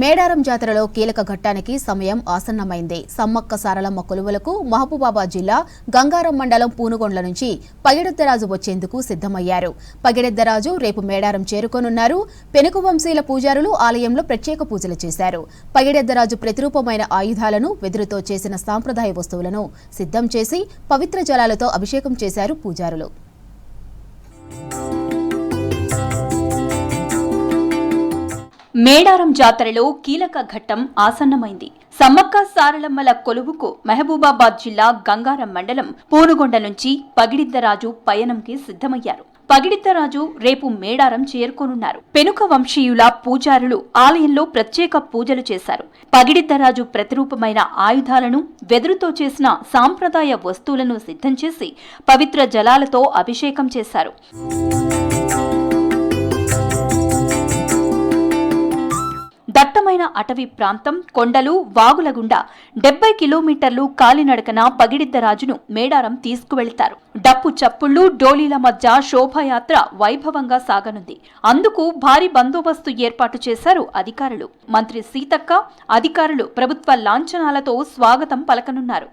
మేడారం జాతరలో కీలక ఘట్టానికి సమయం ఆసన్నమైంది. సమ్మక్క సారలమ్మ కొలువులకు మహబూబాబాద్ జిల్లా గంగారం మండలం పూనుగొండ్ల నుంచి పగిడెద్దరాజు వచ్చేందుకు సిద్ధమయ్యారు. పగిడెద్దరాజు రేపు మేడారం చేరుకోనున్నారు. పెనుకు వంశీల పూజారులు ఆలయంలో ప్రత్యేక పూజలు చేశారు. పగిడెద్దరాజు ప్రతిరూపమైన ఆయుధాలను వెదురుతో చేసిన సాంప్రదాయ వస్తువులను సిద్ధం చేసి పవిత్ర జలాలతో అభిషేకం చేశారు పూజారులు. మేడారం జాతరలో కీలక ఘట్టం ఆసన్నమైంది. సమ్మక్క సారలమ్మల కొలువుకు మహబూబాబాద్ జిల్లా గంగారం మండలం పూనుగొండ నుంచి పగిడిద్దరాజు పయనంకి సిద్ధమయ్యారు. పగిడిద్దరాజు రేపు మేడారం చేరుకోనున్నారు. పెనుక వంశీయుల పూజారులు ఆలయంలో ప్రత్యేక పూజలు చేశారు. పగిడిద్దరాజు ప్రతిరూపమైన ఆయుధాలను వెదురుతో చేసిన సాంప్రదాయ వస్తువులను సిద్ధం చేసి పవిత్ర జలాలతో అభిషేకం చేశారు. దట్టమైన అటవీ ప్రాంతం, కొండలు, వాగుల గుండా 70 కిలోమీటర్లు కాలినడకన పగిడిద్దరాజును మేడారం తీసుకువెళ్తారు. డప్పు చప్పుళ్లు, డోలీల మధ్య శోభాయాత్ర వైభవంగా సాగనుంది. అందుకు భారీ బందోబస్తు ఏర్పాటు చేశారు అధికారులు. మంత్రి సీతక్క, అధికారులు ప్రభుత్వ లాంఛనాలతో స్వాగతం పలకనున్నారు.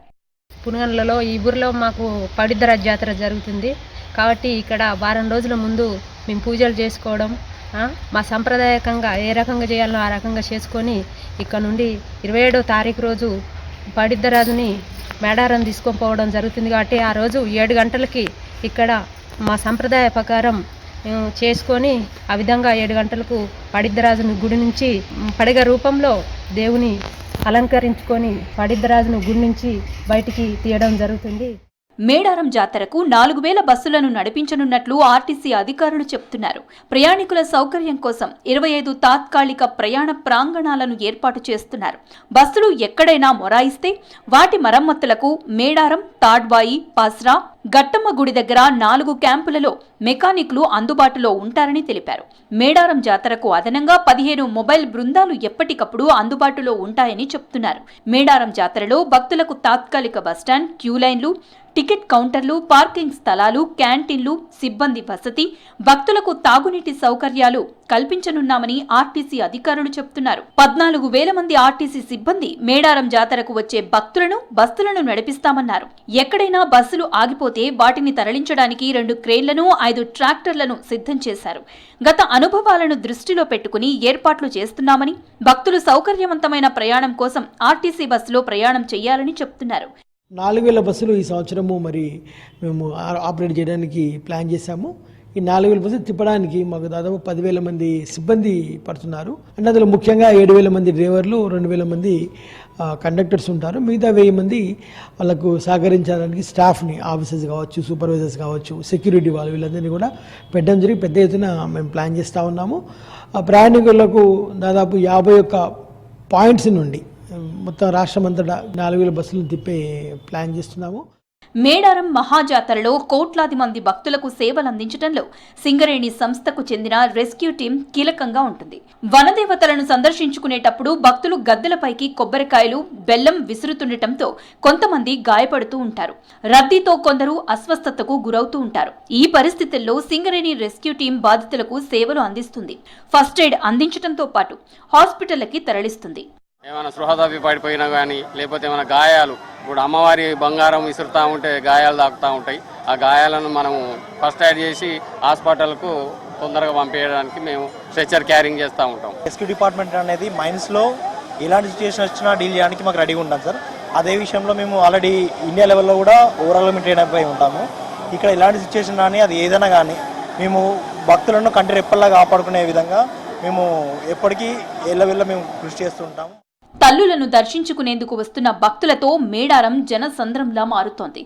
పునగండ్లలో ఈ ఊరిలో మాకు పగిడిద్దరాజు జాతర జరుగుతుంది కాబట్టి ఇక్కడ వారం రోజుల ముందు మేము పూజలు చేసుకోవడం, మా సంప్రదాయకంగా ఏ రకంగా చేయాలో ఆ రకంగా చేసుకొని ఇక్కడ నుండి 27వ తారీఖు రోజు పగిడిద్దరాజుని మేడారం తీసుకొని పోవడం జరుగుతుంది. కాబట్టి ఆ రోజు 7 గంటలకి ఇక్కడ మా సంప్రదాయ ప్రకారం చేసుకొని ఆ విధంగా 7 గంటలకు పగిడిద్దరాజుని గుడి నుంచి పడగ రూపంలో దేవుని అలంకరించుకొని పగిడిద్దరాజును గుడి నుంచి బయటికి తీయడం జరుగుతుంది. మేడారం జాతరకు 4000 బస్సులను నడిపించనున్నట్లు ఆర్టీసీ అధికారులు చెబుతున్నారు. ప్రయాణికుల సౌకర్యం కోసం 25 తాత్కాలిక ప్రయాణ ప్రాంగణాలను ఏర్పాటు చేస్తున్నారు. బస్సులు ఎక్కడైనా మొరాయిస్తే వాటి మరమ్మతులకు మేడారం, తాడ్వాయి, పస్రా, గట్టమ్మ గుడి దగ్గర 4 క్యాంపులలో మెకానిక్లు అందుబాటులో ఉంటారని తెలిపారు. మేడారం జాతరకు అదనంగా 15 మొబైల్ బృందాలు ఎప్పటికప్పుడు అందుబాటులో ఉంటాయని చెప్తున్నారు. మేడారం జాతరలో భక్తులకు తాత్కాలిక బస్టాండ్, క్యూలైన్లు, టికెట్ కౌంటర్లు, పార్కింగ్ స్థలాలు, క్యాంటీన్లు, సిబ్బంది వసతి, భక్తులకు తాగునీటి సౌకర్యాలు కల్పించనున్నామని ఆర్టీసీ అధికారులు చెప్తున్నారు. 14,000 మంది ఆర్టీసీ సిబ్బంది మేడారం జాతరకు వచ్చే భక్తులను, బస్సులను నడిపిస్తామన్నారు. ఎక్కడైనా బస్సులు ఆగిపోతే వాటిని తరలించడానికి 2 క్రేన్లను, 5 ట్రాక్టర్లను సిద్ధం చేశారు. గత అనుభవాలను దృష్టిలో పెట్టుకుని ఏర్పాట్లు చేస్తున్నామని, భక్తులు సౌకర్యవంతమైన ప్రయాణం కోసం ఆర్టీసీ బస్సులో ప్రయాణం చేయాలని చెప్తున్నారు. 4,000 బస్సులు ఈ సంవత్సరము మేము ఆపరేట్ చేయడానికి ప్లాన్ చేశాము. ఈ 4,000 బస్సులు తిప్పడానికి మాకు దాదాపు 10,000 మంది సిబ్బంది పడుతున్నారు. అంటే అందులో ముఖ్యంగా 7,000 మంది డ్రైవర్లు, 2,000 మంది కండక్టర్స్ ఉంటారు. మిగతా 1,000 మంది వాళ్ళకు సహకరించడానికి స్టాఫ్ని, ఆఫీసర్స్ కావచ్చు, సూపర్వైజర్స్ కావచ్చు, సెక్యూరిటీ వాళ్ళు, వీళ్ళందరినీ కూడా పెట్టడం జరిగి పెద్ద ఎత్తున మేము ప్లాన్ చేస్తూ ఉన్నాము. ప్రయాణికులకు దాదాపు 51 పాయింట్స్ నుండి మొత్తం రాష్ట్రం అంతటా 4,000 బస్సులను తిప్పే ప్లాన్ చేస్తున్నాము. మేడారం మహాజాతరలో కోట్లాది మంది భక్తులకు సేవలందించడంలో సింగరేణి సంస్థకు చెందిన రెస్క్యూ టీం కీలకంగా ఉంటుంది. వనదేవతలను సందర్శించుకునేటప్పుడు భక్తులు గద్దెలపైకి కొబ్బరికాయలు, బెల్లం విసురుతుండటంతో కొంతమంది గాయపడుతూ ఉంటారు. రద్దీతో కొందరు అస్వస్థతకు గురవుతూ ఉంటారు. ఈ పరిస్థితుల్లో సింగరేణి రెస్క్యూ టీం బాధితులకు సేవలు అందిస్తుంది. ఫస్ట్ ఎయిడ్ అందించడంతో పాటు హాస్పిటల్కి తరలిస్తుంది. ఏమైనా స్పృహ తప్పి పడిపోయినా కానీ, లేకపోతే ఏమైనా గాయాలు, ఇప్పుడు అమ్మవారి బంగారం విసురుతూ ఉంటే గాయాలు తాకుతూ ఉంటాయి. ఆ గాయాలను మనం ఫస్ట్ ఎయిడ్ చేసి హాస్పిటల్కు తొందరగా పంపించడానికి మేము స్ట్రెచర్ క్యారింగ్ చేస్తూ ఉంటాం. రెస్క్యూ డిపార్ట్మెంట్ అనేది మైన్స్లో ఎలాంటి సిచ్యువేషన్ వచ్చినా డీల్ చేయడానికి మాకు రెడీగా ఉంటాం సార్. అదే విషయంలో మేము ఆల్రెడీ ఇండియా లెవెల్లో కూడా ఓవరాల్గా మేము ట్రైన్ అయిపోయి ఉంటాము. ఇక్కడ ఎలాంటి సిచ్యువేషన్ కానీ, అది ఏదైనా కానీ మేము భక్తులను కంటి రెప్పల్లా కాపాడుకునే విధంగా మేము ఎప్పటికీ ఎల్లవెల్ల మేము కృషి చేస్తూ ఉంటాము. తల్లులను దర్శించుకునేందుకు వస్తున్న భక్తులతో మేడారం జనసంద్రంలా మారుతోంది.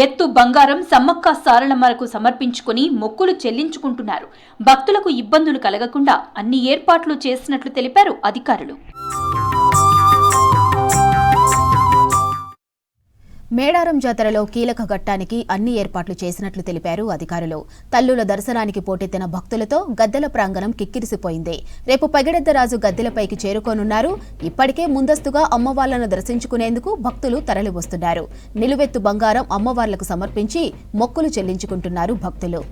ఎత్తు బంగారం సమ్మక్క సారలమ్మలకు సమర్పించుకుని మొక్కులు చెల్లించుకుంటున్నారు. భక్తులకు ఇబ్బందులు కలగకుండా అన్ని ఏర్పాట్లు చేసినట్లు తెలిపారు అధికారులు. మేడారం జాతరలో కీలక ఘట్టానికి అన్ని ఏర్పాట్లు చేసినట్లు తెలిపారు అధికారులు. తల్లుల దర్శనానికి పోటెత్తిన భక్తులతో గద్దెల ప్రాంగణం కిక్కిరిసిపోయింది. రేపు పగిడెద్దరాజు గద్దెలపైకి చేరుకోనున్నారు. ఇప్పటికే ముందస్తుగా అమ్మవార్లను దర్శించుకునేందుకు భక్తులు తరలివస్తున్నారు. నిలువెత్తు బంగారం అమ్మవార్లకు సమర్పించి మొక్కులు చెల్లించుకుంటున్నారు భక్తులు.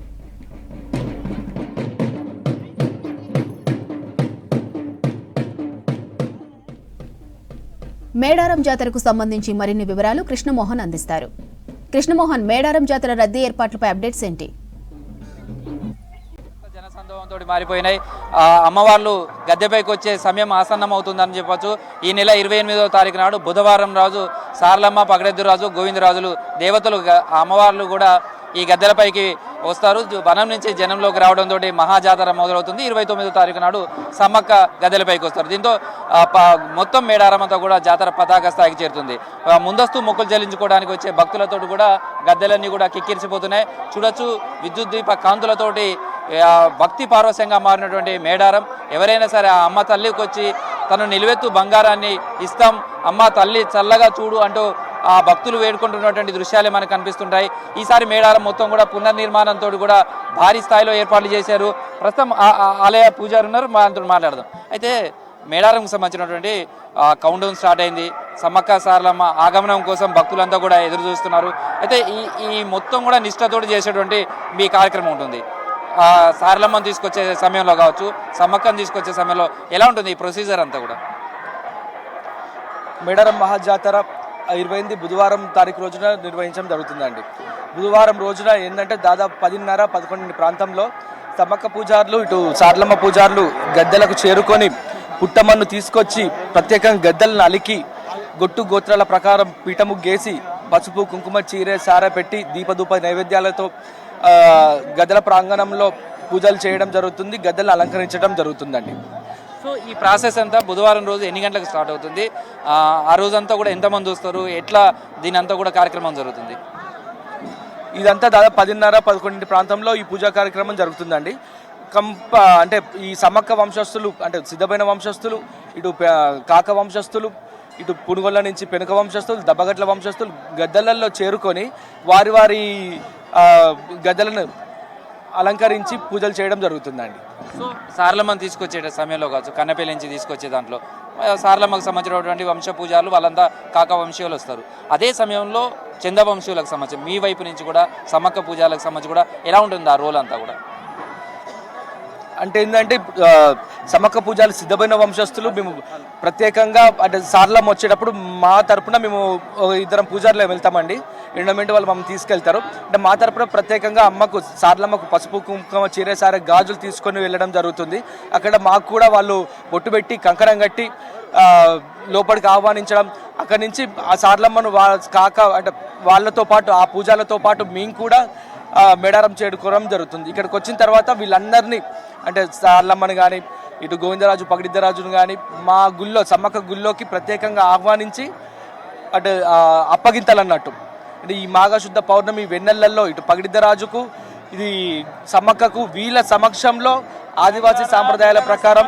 మేడారం జాతరకు సంబంధించి మరిన్ని వివరాలు కృష్ణమోహన్ అందిస్తారు. కృష్ణమోహన్, మేడారం జాతర రద్దీ ఏర్పాట్లపై అప్డేట్స్ ఏంటి? జనసందోహంతో మారిపోయినాయి. అమ్మవార్లు గద్దెపైకి వచ్చే సమయం ఆసన్నం అవుతుందని చెప్పొచ్చు. ఈ నెల 28వ తారీఖు నాడు బుధవారం రోజు సారలమ్మ, పగడెద్దురాజు, గోవిందరాజులు దేవతలు అమ్మవార్లు కూడా ఈ గద్దెలపైకి వస్తారు. వనం నుంచి జనంలోకి రావడంతో మహాజాతర మొదలవుతుంది. 29వ తారీఖు నాడు సమ్మక్క గద్దెలపైకి వస్తారు. దీంతో మొత్తం మేడారం అంతా కూడా జాతర పతాక స్థాయికి చేరుతుంది. ముందస్తు మొక్కులు చెల్లించుకోవడానికి వచ్చే భక్తులతో కూడా గద్దెలన్నీ కూడా కిక్కిరిసిపోతున్నాయి. చూడొచ్చు, విద్యుత్ దీప కాంతులతోటి భక్తి పారవశ్యంగా మారినటువంటి మేడారం. ఎవరైనా సరే ఆ అమ్మ తల్లికి వచ్చి తను నిలువెత్తు బంగారాన్ని ఇస్తాం, అమ్మ తల్లి చల్లగా చూడు అంటూ ఆ భక్తులు వేడుకుంటున్నటువంటి దృశ్యాలే మనకు కనిపిస్తుంటాయి. ఈసారి మేడారం మొత్తం కూడా పునర్నిర్మాణంతో కూడా భారీ స్థాయిలో ఏర్పాట్లు చేశారు. ప్రస్తుతం ఆలయ పూజారి ఉన్నారు, మనతో మాట్లాడదాం. అయితే మేడారంకు సంబంధించినటువంటి కౌంట్ డౌన్ స్టార్ట్ అయింది. సమ్మక్క సారలమ్మ ఆగమనం కోసం భక్తులంతా కూడా ఎదురు చూస్తున్నారు. అయితే ఈ మొత్తం కూడా నిష్ఠతోటి చేసేటువంటి మీ కార్యక్రమం ఉంటుంది. సారలమ్మను తీసుకొచ్చే సమయంలో కావచ్చు, సమ్మక్కను తీసుకొచ్చే సమయంలో ఎలా ఉంటుంది ఈ ప్రొసీజర్ అంతా కూడా? మేడారం మహాజాతర 28 బుధవారం తారీఖు రోజున నిర్వహించడం జరుగుతుందండి. బుధవారం రోజున ఏంటంటే దాదాపు 10:30-11 ప్రాంతంలో సమ్మక్క పూజారులు, ఇటు సారలమ్మ పూజారులు గద్దెలకు చేరుకొని పుట్టమన్ను తీసుకొచ్చి ప్రత్యేకంగా గద్దెలను అలికి గొట్టు గోత్రాల ప్రకారం పీఠముగ్గేసి పసుపు, కుంకుమ, చీరె, సార పెట్టి దీపధూప నైవేద్యాలతో గద్దెల ప్రాంగణంలో పూజలు చేయడం జరుగుతుంది. గద్దెలను అలంకరించడం జరుగుతుందండి. సో ఈ ప్రాసెస్ అంతా బుధవారం రోజు ఎన్ని గంటలకు స్టార్ట్ అవుతుంది? ఆ రోజంతా కూడా ఎంతమంది వస్తారు? ఎట్లా దీని అంతా కూడా కార్యక్రమం జరుగుతుంది? ఇదంతా దాదాపు 10:30-11 ప్రాంతంలో ఈ పూజా కార్యక్రమం జరుగుతుందండి. అంటే ఈ సమ్మక్క వంశస్థులు, అంటే సిద్ధమైన వంశస్థులు, ఇటు కాక వంశస్థులు, ఇటు పునుగొల్ల నుంచి పెనుక వంశస్థులు, దబ్బగట్ల వంశస్థులు గద్దెలలో చేరుకొని వారి గద్దెలను అలంకరించి పూజలు చేయడం జరుగుతుందండి. సో సారలమ్మను తీసుకొచ్చే సమయంలో కావచ్చు, కన్నపల్లి నుంచి తీసుకొచ్చే దాంట్లో సారలమ్మకు సంబంధించినటువంటి వంశ పూజారులు వాళ్ళంతా కాక వంశీయులు వస్తారు. అదే సమయంలో చంద వంశీయులకు సంబంధించి మీ వైపు నుంచి కూడా సమ్మక్క పూజలకు సంబంధించి కూడా ఎలా ఉంటుంది ఆ రోల్ అంతా కూడా? అంటే ఏంటంటే సమ్మక్క పూజలు సిద్ధమైన వంశస్థులు మేము ప్రత్యేకంగా, అంటే సారలమ్మ వచ్చేటప్పుడు మా తరపున మేము 2 పూజారులు వెళ్తామండి. ఎండోమెంట్ వాళ్ళు మమ్మల్ని తీసుకెళ్తారు. అంటే మా తరపున ప్రత్యేకంగా సారలమ్మకు పసుపు, కుంకుమ, చీర, సార, గాజులు తీసుకొని వెళ్ళడం జరుగుతుంది. అక్కడ మాకు కూడా వాళ్ళు బొట్టు పెట్టి కంకణం కట్టి లోపలికి ఆహ్వానించడం, అక్కడి నుంచి ఆ సారలమ్మను అంటే వాళ్ళతో పాటు ఆ పూజలతో పాటు మేము కూడా మేడారం చేరుకోవడం జరుగుతుంది. ఇక్కడికి వచ్చిన తర్వాత వీళ్ళందరినీ, అంటే సారలమ్మని కానీ, ఇటు గోవిందరాజు, పగడిద్దరాజును కానీ మా గుళ్ళో, సమ్మక్క గుళ్ళోకి ప్రత్యేకంగా ఆహ్వానించి అంటే అప్పగింతలన్నట్టు. అంటే ఈ మాఘశుద్ధ పౌర్ణమి వెన్నెలల్లో ఇటు పగడిద్దరాజుకు, ఇది సమ్మక్కకు వీళ్ళ సమక్షంలో ఆదివాసీ సాంప్రదాయాల ప్రకారం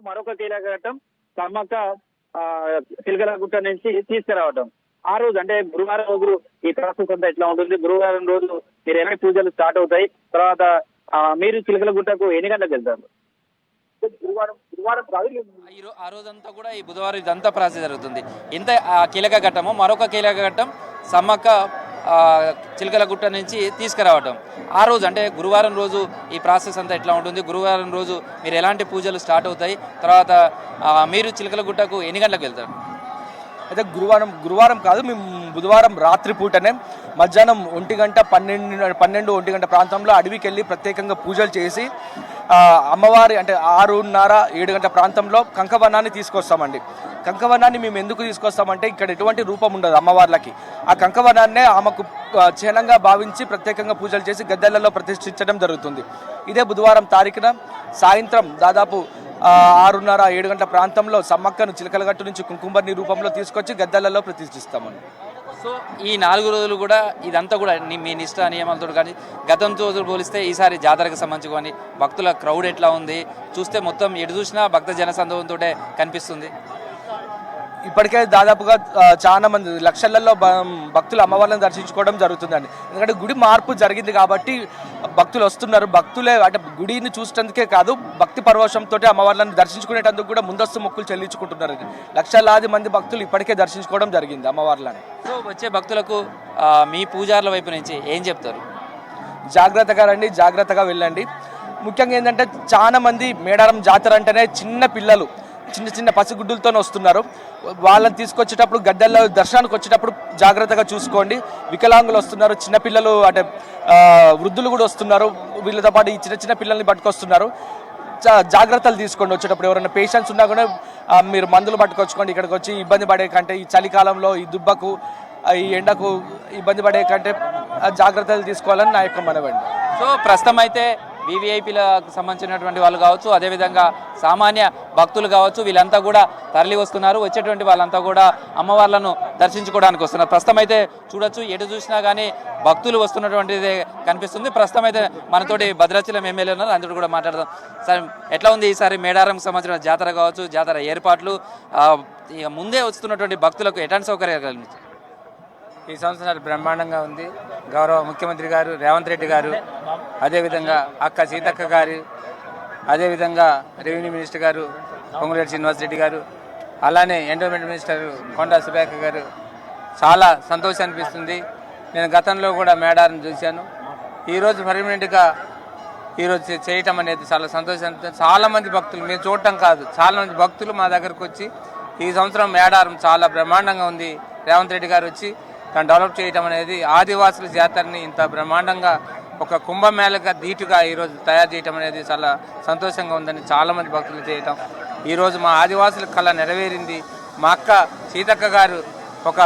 మరొక కీలకఘట్టం సమ్మక్క చిలకల గుట్ట నుంచి తీసుకురావడం. ఆ రోజు అంటే గురువారం రోజు ఈ ప్రాసెస్ అంతా ఎట్లా ఉంటుంది? గురువారం రోజు మీరు ఎలాంటి పూజలు స్టార్ట్ అవుతాయి? తర్వాత మీరు చిలకల గుట్టకు ఎన్ని గంటలకు వెళ్తారు? ఆ రోజంతా కూడా ఈ బుధవారం ఇదంతా ప్రాసెస్ జరుగుతుంది. ఇంత కీలక ఘట్టము. మరొక కీలక ఘట్టం సమ్మక్క చిలకల గుట్ట నుంచి తీసుకురావటం. ఆ రోజు అంటే గురువారం రోజు ఈ ప్రాసెస్ అంతా ఎట్లా ఉంటుంది? గురువారం రోజు మీరు ఎలాంటి పూజలు స్టార్ట్ అవుతాయి? తర్వాత మీరు చిలకల గుట్టకు ఎన్ని గంటలకు వెళ్తారు? అయితే గురువారం కాదు, మేము బుధవారం రాత్రి పూటనే మధ్యాహ్నం 1:12 ప్రాంతంలో అడవికి వెళ్ళి ప్రత్యేకంగా పూజలు చేసి అమ్మవారి అంటే 6:30-7 గంటల ప్రాంతంలో కంకవనాన్ని తీసుకొస్తామండి. కంకవనాన్ని మేము ఎందుకు తీసుకొస్తామంటే ఇక్కడ ఎటువంటి రూపం ఉండదు అమ్మవార్లకి. ఆ కంకవనాన్నే ఆమెకు చిహ్నంగా భావించి ప్రత్యేకంగా పూజలు చేసి గద్దెలలో ప్రతిష్ఠించడం జరుగుతుంది. ఇదే బుధవారం తారీఖున సాయంత్రం దాదాపు 6:30-7 గంటల ప్రాంతంలో సమ్మక్కను చిలకలగట్టు నుంచి కుంకుమర్ని రూపంలో తీసుకొచ్చి గద్దెలలో ప్రతిష్ఠిస్తామని. సో ఈ 4 రోజులు కూడా ఇదంతా కూడా మీ నిష్ఠ నియమాలతో కానీ గతంతో పోలిస్తే ఈసారి జాతరకు సంబంధించి కానీ భక్తుల క్రౌడ్ ఎట్లా ఉంది? చూస్తే మొత్తం ఎటు చూసినా భక్త జనసందోహంతో కనిపిస్తుంది. ఇప్పటికే దాదాపుగా చాలా మంది లక్షలలో భక్తులు అమ్మవారిని దర్శించుకోవడం జరుగుతుందండి. ఎందుకంటే గుడి మార్పు జరిగింది కాబట్టి భక్తులు వస్తున్నారు. భక్తులే అంటే గుడిని చూసేందుకే కాదు, భక్తి పరవశంతో అమ్మవార్లను దర్శించుకునేటందుకు కూడా ముందస్తు మొక్కులు చెల్లించుకుంటున్నారు. లక్షలాది మంది భక్తులు ఇప్పటికే దర్శించుకోవడం జరిగింది అమ్మవార్లని. సో వచ్చే భక్తులకు మీ పూజారుల వైపు నుంచి ఏం చెప్తారు? జాగ్రత్తగా రండి, జాగ్రత్తగా వెళ్ళండి. ముఖ్యంగా ఏంటంటే చాలా మంది మేడారం జాతర అంటేనే చిన్న పిల్లలు చిన్న చిన్న పసిగుడ్డులతో వస్తున్నారు. వాళ్ళని తీసుకొచ్చేటప్పుడు గద్దెల్లో దర్శనానికి వచ్చేటప్పుడు జాగ్రత్తగా చూసుకోండి. వికలాంగులు వస్తున్నారు, చిన్నపిల్లలు అంటే వృద్ధులు కూడా వస్తున్నారు. వీళ్ళతో పాటు ఈ చిన్న చిన్న పిల్లల్ని పట్టుకొస్తున్నారు. జాగ్రత్తలు తీసుకోండి. వచ్చేటప్పుడు ఎవరైనా పేషెంట్స్ ఉన్నా కూడా మీరు మందులు పట్టుకొచ్చుకోండి. ఇక్కడికి వచ్చి ఇబ్బంది పడే కంటే ఈ చలికాలంలో ఈ దుబ్బకు ఈ ఎండకు ఇబ్బంది పడే కంటే జాగ్రత్తలు తీసుకోవాలని నా యొక్క మనవండి. సో ప్రస్తుతం అయితే వీవీఐపీలకు సంబంధించినటువంటి వాళ్ళు కావచ్చు, అదేవిధంగా సామాన్య భక్తులు కావచ్చు, వీళ్ళంతా కూడా తరలి వస్తున్నారు. వచ్చేటువంటి వాళ్ళంతా కూడా అమ్మవార్లను దర్శించుకోవడానికి వస్తున్నారు. ప్రస్తుతం అయితే చూడొచ్చు, ఎటు చూసినా కానీ భక్తులు వస్తున్నటువంటిది కనిపిస్తుంది. ప్రస్తుతం అయితే మనతోటి భద్రాచలం ఎమ్మెల్యే ఉన్నారు, అందరూ కూడా మాట్లాడదాం. సార్, ఎట్లా ఉంది ఈసారి మేడారంకి సంబంధించిన జాతర కావచ్చు, జాతర ఏర్పాట్లు, ఇక ముందే వస్తున్నటువంటి భక్తులకు ఎలాంటి సౌకర్యాలు కలిగించారు? ఈ సంవత్సరం బ్రహ్మాండంగా ఉంది. గౌరవ ముఖ్యమంత్రి గారు రేవంత్ రెడ్డి గారు, అదేవిధంగా అక్క సీతక్క గారు, అదేవిధంగా రెవెన్యూ మినిస్టర్ గారు పొంగులేటి శ్రీనివాస్ రెడ్డి గారు, అలానే ఎండోమెంట్ మినిస్టర్ కొండా సురేఖ గారు, చాలా సంతోషం అనిపిస్తుంది. నేను గతంలో కూడా మేడారం చూశాను. ఈరోజు పర్మనెంట్గా ఈరోజు చేయటం అనేది చాలా సంతోషం. చాలామంది భక్తులు మేము చూడటం కాదు, చాలామంది భక్తులు మా దగ్గరకు వచ్చి ఈ సంవత్సరం మేడారం చాలా బ్రహ్మాండంగా ఉంది, రేవంత్ రెడ్డి గారు వచ్చి దాన్ని డెవలప్ చేయడం అనేది, ఆదివాసుల జాతరని ఇంత బ్రహ్మాండంగా ఒక కుంభమేళగా ధీటుగా ఈరోజు తయారు చేయడం అనేది చాలా సంతోషంగా ఉందని చాలామంది భక్తులు చేయటం. ఈరోజు మా ఆదివాసుల కళ నెరవేరింది. మా అక్క సీతక్క గారు ఒక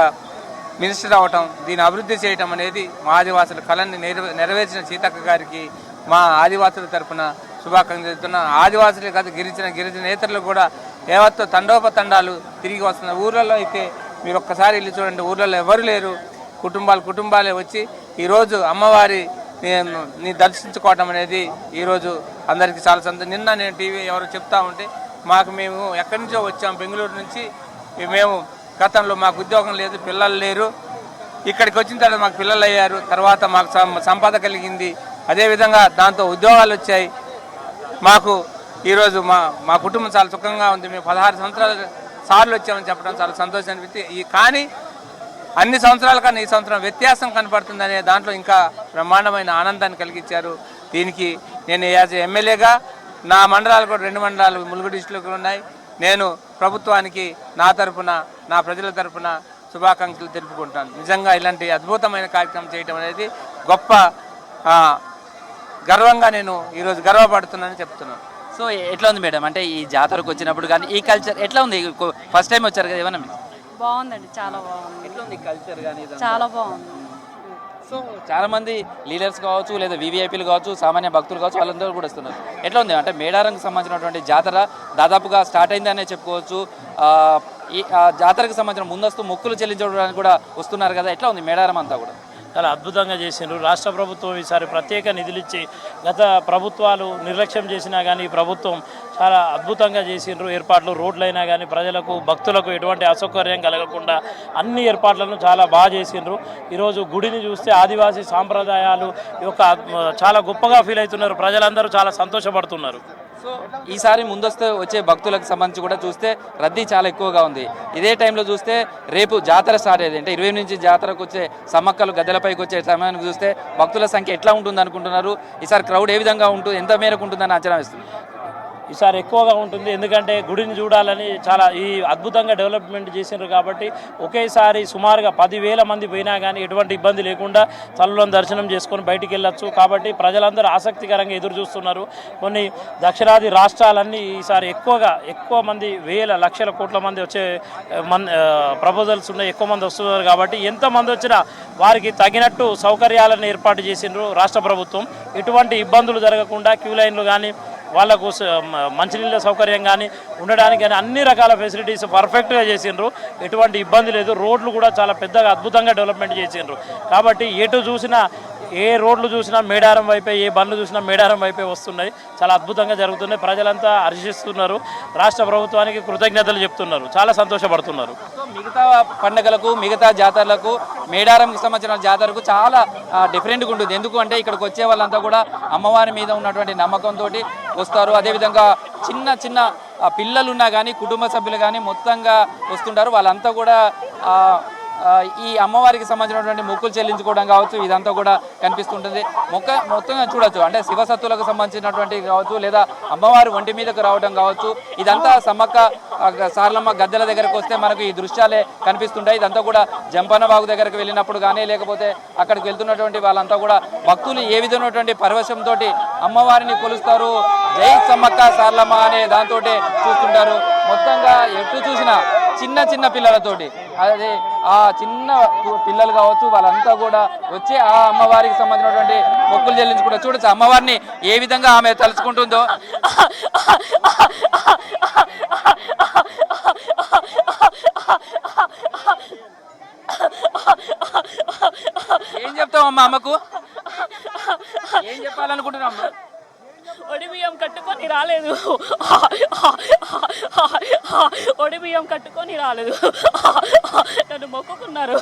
మినిస్టర్ అవటం, దీన్ని అభివృద్ధి చేయటం అనేది మా ఆదివాసుల కళని నెరవేర్చిన సీతక్క గారికి మా ఆదివాసుల తరఫున శుభాకాంక్షలు చెప్తున్నా. ఆదివాసులే కాదు, గిరిజనేతరులు కూడా యావత్తు తండోపతండాలు తిరిగి వస్తున్నారు. ఊర్లలో అయితే మీరు ఒక్కసారి వెళ్ళి చూడండి, ఊర్లలో ఎవరు లేరు, కుటుంబాలే వచ్చి ఈరోజు అమ్మవారిని దర్శించుకోవడం అనేది ఈరోజు అందరికీ చాలా సంతోషం. నిన్న నేను టీవీ ఎవరు చెప్తా ఉంటే మేము ఎక్కడి నుంచో వచ్చాం, బెంగళూరు నుంచి. మేము గతంలో మాకు ఉద్యోగం లేదు, పిల్లలు లేరు, ఇక్కడికి వచ్చిన తర్వాత మాకు పిల్లలు అయ్యారు, తర్వాత మాకు సంపద కలిగింది, అదేవిధంగా దాంతో ఉద్యోగాలు వచ్చాయి. మాకు ఈరోజు మా కుటుంబం చాలా సుఖంగా ఉంది. మేము 16 సంవత్సరాల సార్లు వచ్చామని చెప్పడం చాలా సంతోషం అనిపిస్తుంది. కానీ అన్ని సంవత్సరాల కన్నా ఈ సంవత్సరం వ్యత్యాసం కనపడుతుందనే దాంట్లో ఇంకా బ్రహ్మాండమైన ఆనందాన్ని కలిగించారు. దీనికి నేను యాజ్ ఎమ్మెల్యేగా నా మండలాలు కూడా 2 మండలాలు ములుగు డిస్ట్రిక్ట్లో ఉన్నాయి. నేను ప్రభుత్వానికి నా తరఫున, నా ప్రజల తరఫున శుభాకాంక్షలు తెలుపుకుంటాను. నిజంగా ఇలాంటి అద్భుతమైన కార్యక్రమం చేయడం అనేది గొప్ప గర్వంగా నేను ఈరోజు గర్వపడుతున్నానని చెప్తున్నాను. సో ఎట్లా ఉంది మేడం, అంటే ఈ జాతరకు వచ్చినప్పుడు కానీ ఈ కల్చర్ ఎట్లా ఉంది? ఫస్ట్ టైం వచ్చారు కదా, ఏమన్నా బాగుందండి, చాలా బాగుంది. ఎట్లా ఉంది కల్చర్ కానీ? చాలా బాగుంది. సో చాలా మంది లీడర్స్ కావచ్చు, లేదా వీవీఐపీలు కావచ్చు, సామాన్య భక్తులు కావచ్చు, వాళ్ళందరూ కూడా వస్తున్నారు. ఎట్లా ఉంది అంటే మేడారంకి సంబంధించినటువంటి జాతర దాదాపుగా స్టార్ట్ అయిందనే చెప్పుకోవచ్చు. ఈ జాతరకు సంబంధించిన ముందస్తు మొక్కులు చెల్లించడానికి కూడా వస్తున్నారు కదా, ఎట్లా ఉంది మేడారం అంతా కూడా? చాలా అద్భుతంగా చేసిండ్రు. రాష్ట్ర ప్రభుత్వం ఈసారి ప్రత్యేక నిధులు ఇచ్చి, గత ప్రభుత్వాలు నిర్లక్ష్యం చేసినా కానీ ఈ ప్రభుత్వం చాలా అద్భుతంగా చేసిండ్రు ఏర్పాట్లు. రోడ్లైనా కానీ ప్రజలకు, భక్తులకు ఎటువంటి అసౌకర్యం కలగకుండా అన్ని ఏర్పాట్లను చాలా బాగా చేసిండ్రు. ఈరోజు గుడిని చూస్తే ఆదివాసీ సాంప్రదాయాలు యొక్క చాలా గొప్పగా ఫీల్ అవుతున్నారు. ప్రజలందరూ చాలా సంతోషపడుతున్నారు. సో ఈసారి ముందస్తు వచ్చే భక్తులకు సంబంధించి కూడా చూస్తే రద్దీ చాలా ఎక్కువగా ఉంది. ఇదే టైంలో చూస్తే రేపు జాతర స్టార్ట్ అయ్యేది, అంటే 20 నుంచి జాతరకు వచ్చే సమ్మక్కలు గద్దెలపైకి వచ్చే సమయానికి చూస్తే భక్తుల సంఖ్య ఎట్లా ఉంటుంది అనుకుంటున్నారు? ఈసారి క్రౌడ్ ఏ విధంగా ఉంటుంది, ఎంత మేరకు ఉంటుందని అంచనా వేస్తుంది? ఈసారి ఎక్కువగా ఉంటుంది, ఎందుకంటే గుడిని చూడాలని చాలా ఈ అద్భుతంగా డెవలప్మెంట్ చేసినారు కాబట్టి ఒకేసారి సుమారుగా 10,000 మంది పోయినా కానీ ఎటువంటి ఇబ్బంది లేకుండా తల్లులను దర్శనం చేసుకొని బయటికి వెళ్ళొచ్చు. కాబట్టి ప్రజలందరూ ఆసక్తికరంగా ఎదురు చూస్తున్నారు. కొన్ని దక్షిణాది రాష్ట్రాలన్నీ ఈసారి ఎక్కువ మంది, లక్షల కోట్ల మంది వచ్చే ప్రపోజల్స్ ఉన్నాయి, ఎక్కువ మంది వస్తున్నారు. కాబట్టి ఎంతమంది వచ్చినా వారికి తగినట్టు సౌకర్యాలను ఏర్పాటు చేసిండ్రు రాష్ట్ర ప్రభుత్వం. ఎటువంటి ఇబ్బందులు జరగకుండా క్యూ లైన్లు కానీ, వాళ్ళకు మంచినీళ్ళ సౌకర్యం కానీ, ఉండడానికి కానీ అన్ని రకాల ఫెసిలిటీస్ పర్ఫెక్ట్గా చేసిండ్రు. ఎటువంటి ఇబ్బంది లేదు. రోడ్లు కూడా చాలా పెద్దగా అద్భుతంగా డెవలప్మెంట్ చేసిండ్రు. కాబట్టి ఎటు చూసినా, ఏ రోడ్లు చూసినా మేడారం వైపే, ఏ బండ్లు చూసినా మేడారం వైపే వస్తున్నాయి. చాలా అద్భుతంగా జరుగుతున్నాయి. ప్రజలంతా హర్షిస్తున్నారు. రాష్ట్ర ప్రభుత్వానికి కృతజ్ఞతలు చెప్తున్నారు. చాలా సంతోషపడుతున్నారు. మిగతా పండుగలకు, మిగతా జాతరలకు మేడారంకి సంబంధించిన జాతరకు చాలా డిఫరెంట్గా ఉంటుంది. ఎందుకు అంటే ఇక్కడికి వచ్చే వాళ్ళంతా కూడా అమ్మవారి మీద ఉన్నటువంటి నమ్మకంతో వస్తారు. అదేవిధంగా చిన్న పిల్లలు ఉన్నా కానీ, కుటుంబ సభ్యులు కానీ మొత్తంగా వస్తుంటారు. వాళ్ళంతా కూడా ఈ అమ్మవారికి సంబంధించినటువంటి మొక్కులు చెల్లించుకోవడం కావచ్చు, ఇదంతా కూడా కనిపిస్తుంటుంది. మొత్తంగా చూడొచ్చు, అంటే శివసత్తులకు సంబంధించినటువంటి కావచ్చు, లేదా అమ్మవారి ఒంటి మీదకు రావడం కావచ్చు, ఇదంతా సమ్మక్క సారలమ్మ గద్దెల దగ్గరకు వస్తే మనకు ఈ దృశ్యాలే కనిపిస్తుంటాయి. ఇదంతా కూడా జంపన్న బాగు దగ్గరకు వెళ్ళినప్పుడు కానీ, లేకపోతే అక్కడికి వెళ్తున్నటువంటి వాళ్ళంతా కూడా భక్తులు ఏ విధమైనటువంటి పరవశంతో అమ్మవారిని కొలుస్తారు, జై సమ్మక్క సారలమ్మ అనే దాంతో చూస్తుంటారు. మొత్తంగా ఎటు చూసినా చిన్న చిన్న పిల్లలతోటి, అదే ఆ చిన్న పిల్లలు కావచ్చు, వాళ్ళంతా కూడా వచ్చి ఆ అమ్మవారికి సంబంధించినటువంటి మొక్కులు చెల్లించుకుంటారు. చూడొచ్చు అమ్మవారిని ఏ విధంగా ఆమె తలుచుకుంటుందో. ఏం చెప్తావు అమ్మ అమ్మకు? ఏం చెప్పాలనుకుంటున్నావు అమ్మ? ఒడి బియ్యం కట్టుకొని రాలేదు, ఒడి బియ్యం కట్టుకొని రాలేదు, నన్ను మొక్కుకున్నారు.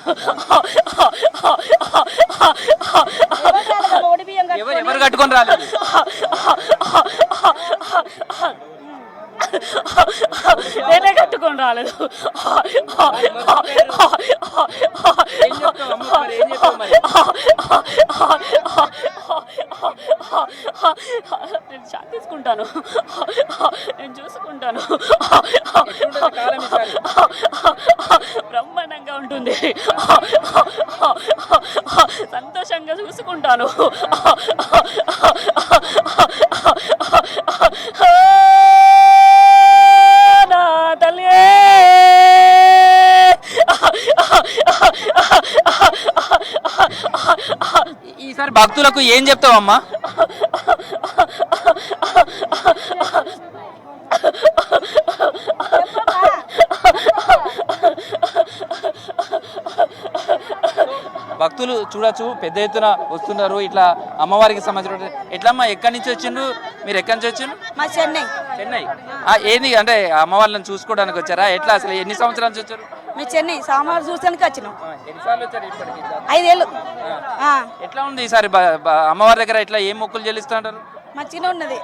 ఎవరు కట్టుకొని రాలేదు? నేనే కట్టుకొని రాలేదు. నేను షాక్ తీసుకుంటాను, నేను చూసుకుంటాను. బ్రహ్మాండంగా ఉంటుంది, సంతోషంగా చూసుకుంటాను. ఈసారి భక్తులకు ఏం చెప్తావమ్మా? భక్తులు చూడొచ్చు పెద్ద ఎత్తున వస్తున్నారు. ఇట్లా అమ్మవారికి సంబంధించిన ఎట్లమ్మా, ఎక్కడి నుంచి వచ్చిండ్రు మీరు? ఎక్కడి నుంచి వచ్చిండ్రు? మా చెన్నై. చెన్నై. ఏంది అంటే అమ్మవారిని చూసుకోవడానికి వచ్చారా? ఎట్లా అసలు ఎన్ని సంవత్సరాల నుంచి వచ్చారు? మేము చెన్నై సోమవారం చూసానికి వచ్చినాం. ఎన్నిసార్లు వచ్చారు ఇప్పటికి? 5 ఏళ్ళు. ఎట్లా ఉంది ఈసారి అమ్మవారి దగ్గర? ఎట్లా ఏం మొక్కులు చెల్లిస్తుంటారు? మంచిగా ఉన్నది.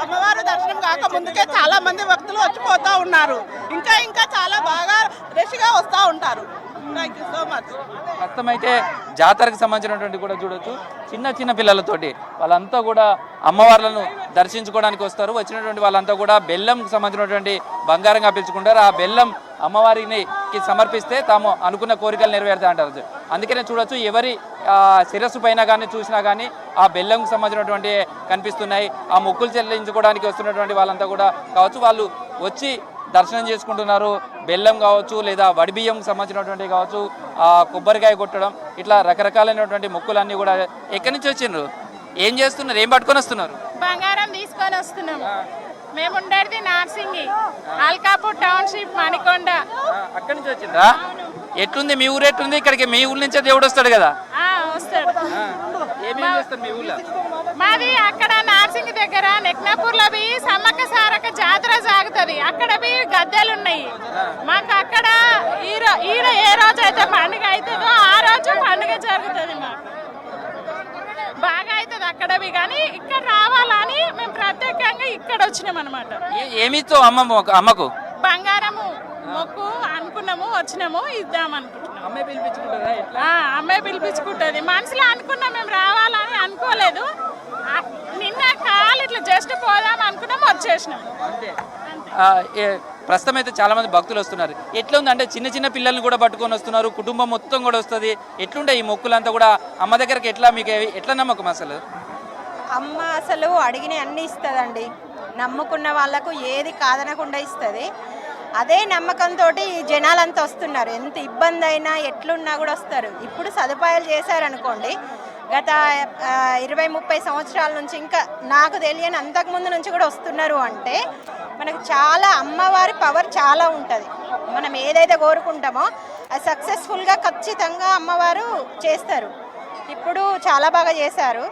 అమ్మవారి దర్శనం కాక ముందుకే చాలా మంది భక్తులు వచ్చిపోతా ఉన్నారు. ఇంకా చాలా బాగా రష్గా వస్తూ ఉంటారు. Thank you so much. ప్రస్తుతం అయితే జాతరకు సంబంధించినటువంటి కూడా చూడొచ్చు, చిన్న చిన్న పిల్లలతోటి వాళ్ళంతా కూడా అమ్మవార్లను దర్శించుకోవడానికి వస్తారు. వచ్చినటువంటి వాళ్ళంతా కూడా బెల్లంకు సంబంధించినటువంటి బంగారంగా పిలుచుకుంటారు. ఆ బెల్లం అమ్మవారికి సమర్పిస్తే తాము అనుకున్న కోరికలు నెరవేరుతాయి అంటారు. అందుకనే చూడొచ్చు, ఎవరి శిరస్సు పైన కానీ చూసినా కానీ ఆ బెల్లంకు సంబంధించినటువంటి కనిపిస్తున్నాయి. ఆ మొక్కులు చెల్లించుకోవడానికి వస్తున్నటువంటి వాళ్ళంతా కూడా కావచ్చు, వాళ్ళు వచ్చి దర్శనం చేసుకుంటున్నారు. బెల్లం కావచ్చు, లేదా వడిబియ్యం సంబంధించినటువంటి కావచ్చు, కొబ్బరికాయ కొట్టడం, ఇట్లా రకరకాలైనటువంటి మొక్కులన్నీ కూడా. ఎక్కడి నుంచి వచ్చిండ్రు? ఏం చేస్తున్నారు? ఏం పట్టుకొని వస్తున్నారు? బంగారం తీసుకొని వస్తున్నాం. మేము ఉండేది నార్సింగి, అల్కాపూర్ టౌన్షిప్, మణికొండ. అక్కడి నుంచి వచ్చిందా? ఎట్లుంది మీ ఊరు? ఎట్లుంది? ఇక్కడికి మీ ఊరు నుంచే దేవుడు వస్తాడు కదా? వస్తాడు. ఏమేం చేస్తారు మీ ఊళ్ళో? మాది అక్కడ నార్సింగి దగ్గర నెక్నాపూర్ లో సమ్మక్క సారక్క జాతర సాగుతుంది. అక్కడ గద్దెలు ఉన్నాయి మాకు. అక్కడ ఈడ ఏ రోజు అయితే పండుగ అవుతుందో ఆ రోజు పండుగ జరుగుతుంది. మాకు బాగా అవుతుంది అక్కడ. కానీ ఇక్కడ రావాలని మేము ప్రత్యేకంగా ఇక్కడ వచ్చినాం అనమాట. ఏమితో అమ్మకు బంగారము మొక్కు అనుకున్నాము, వచ్చినాము, ఇద్దాం అనుకుంటున్నాం. అమ్మాయి పిలిపించుకుంటుంది. మనసులో అనుకున్నాం, మేము రావాలని అనుకోలేదు. నిన్న కాలు ఇట్లా జస్ట్ పోదాం అనుకున్నాం, వచ్చేసినాం. ప్రస్తుతం అయితే చాలా మంది భక్తులు వస్తున్నారు. ఎట్లా ఉంది అంటే చిన్న చిన్న పిల్లల్ని కూడా పట్టుకొని వస్తున్నారు, కుటుంబం మొత్తం కూడా వస్తుంది. ఎట్లుంటాయి ఈ మొక్కులంతా కూడా? అమ్మ దగ్గరికి ఎట్లా, మీకు ఎట్లా నమ్మకం అసలు? అమ్మ అసలు అడిగిన అన్ని ఇస్తుందండి. నమ్ముకున్న వాళ్ళకు ఏది కాదనకుండా ఇస్తుంది. అదే నమ్మకంతో ఈ జనాలంతా వస్తున్నారు. ఎంత ఇబ్బంది అయినా ఎట్లున్నా కూడా వస్తారు. ఇప్పుడు సదుపాయాలు చేశారనుకోండి, గత 20-30 సంవత్సరాల నుంచి, ఇంకా నాకు తెలియని అంతకుముందు నుంచి కూడా వస్తున్నారు. అంటే మనకు చాలా అమ్మవారి పవర్ చాలా ఉంటుంది. మనం ఏదైతే కోరుకుంటామో అది సక్సెస్ఫుల్గా ఖచ్చితంగా అమ్మవారు చేస్తారు. ఇప్పుడు చాలా బాగా చేశారు.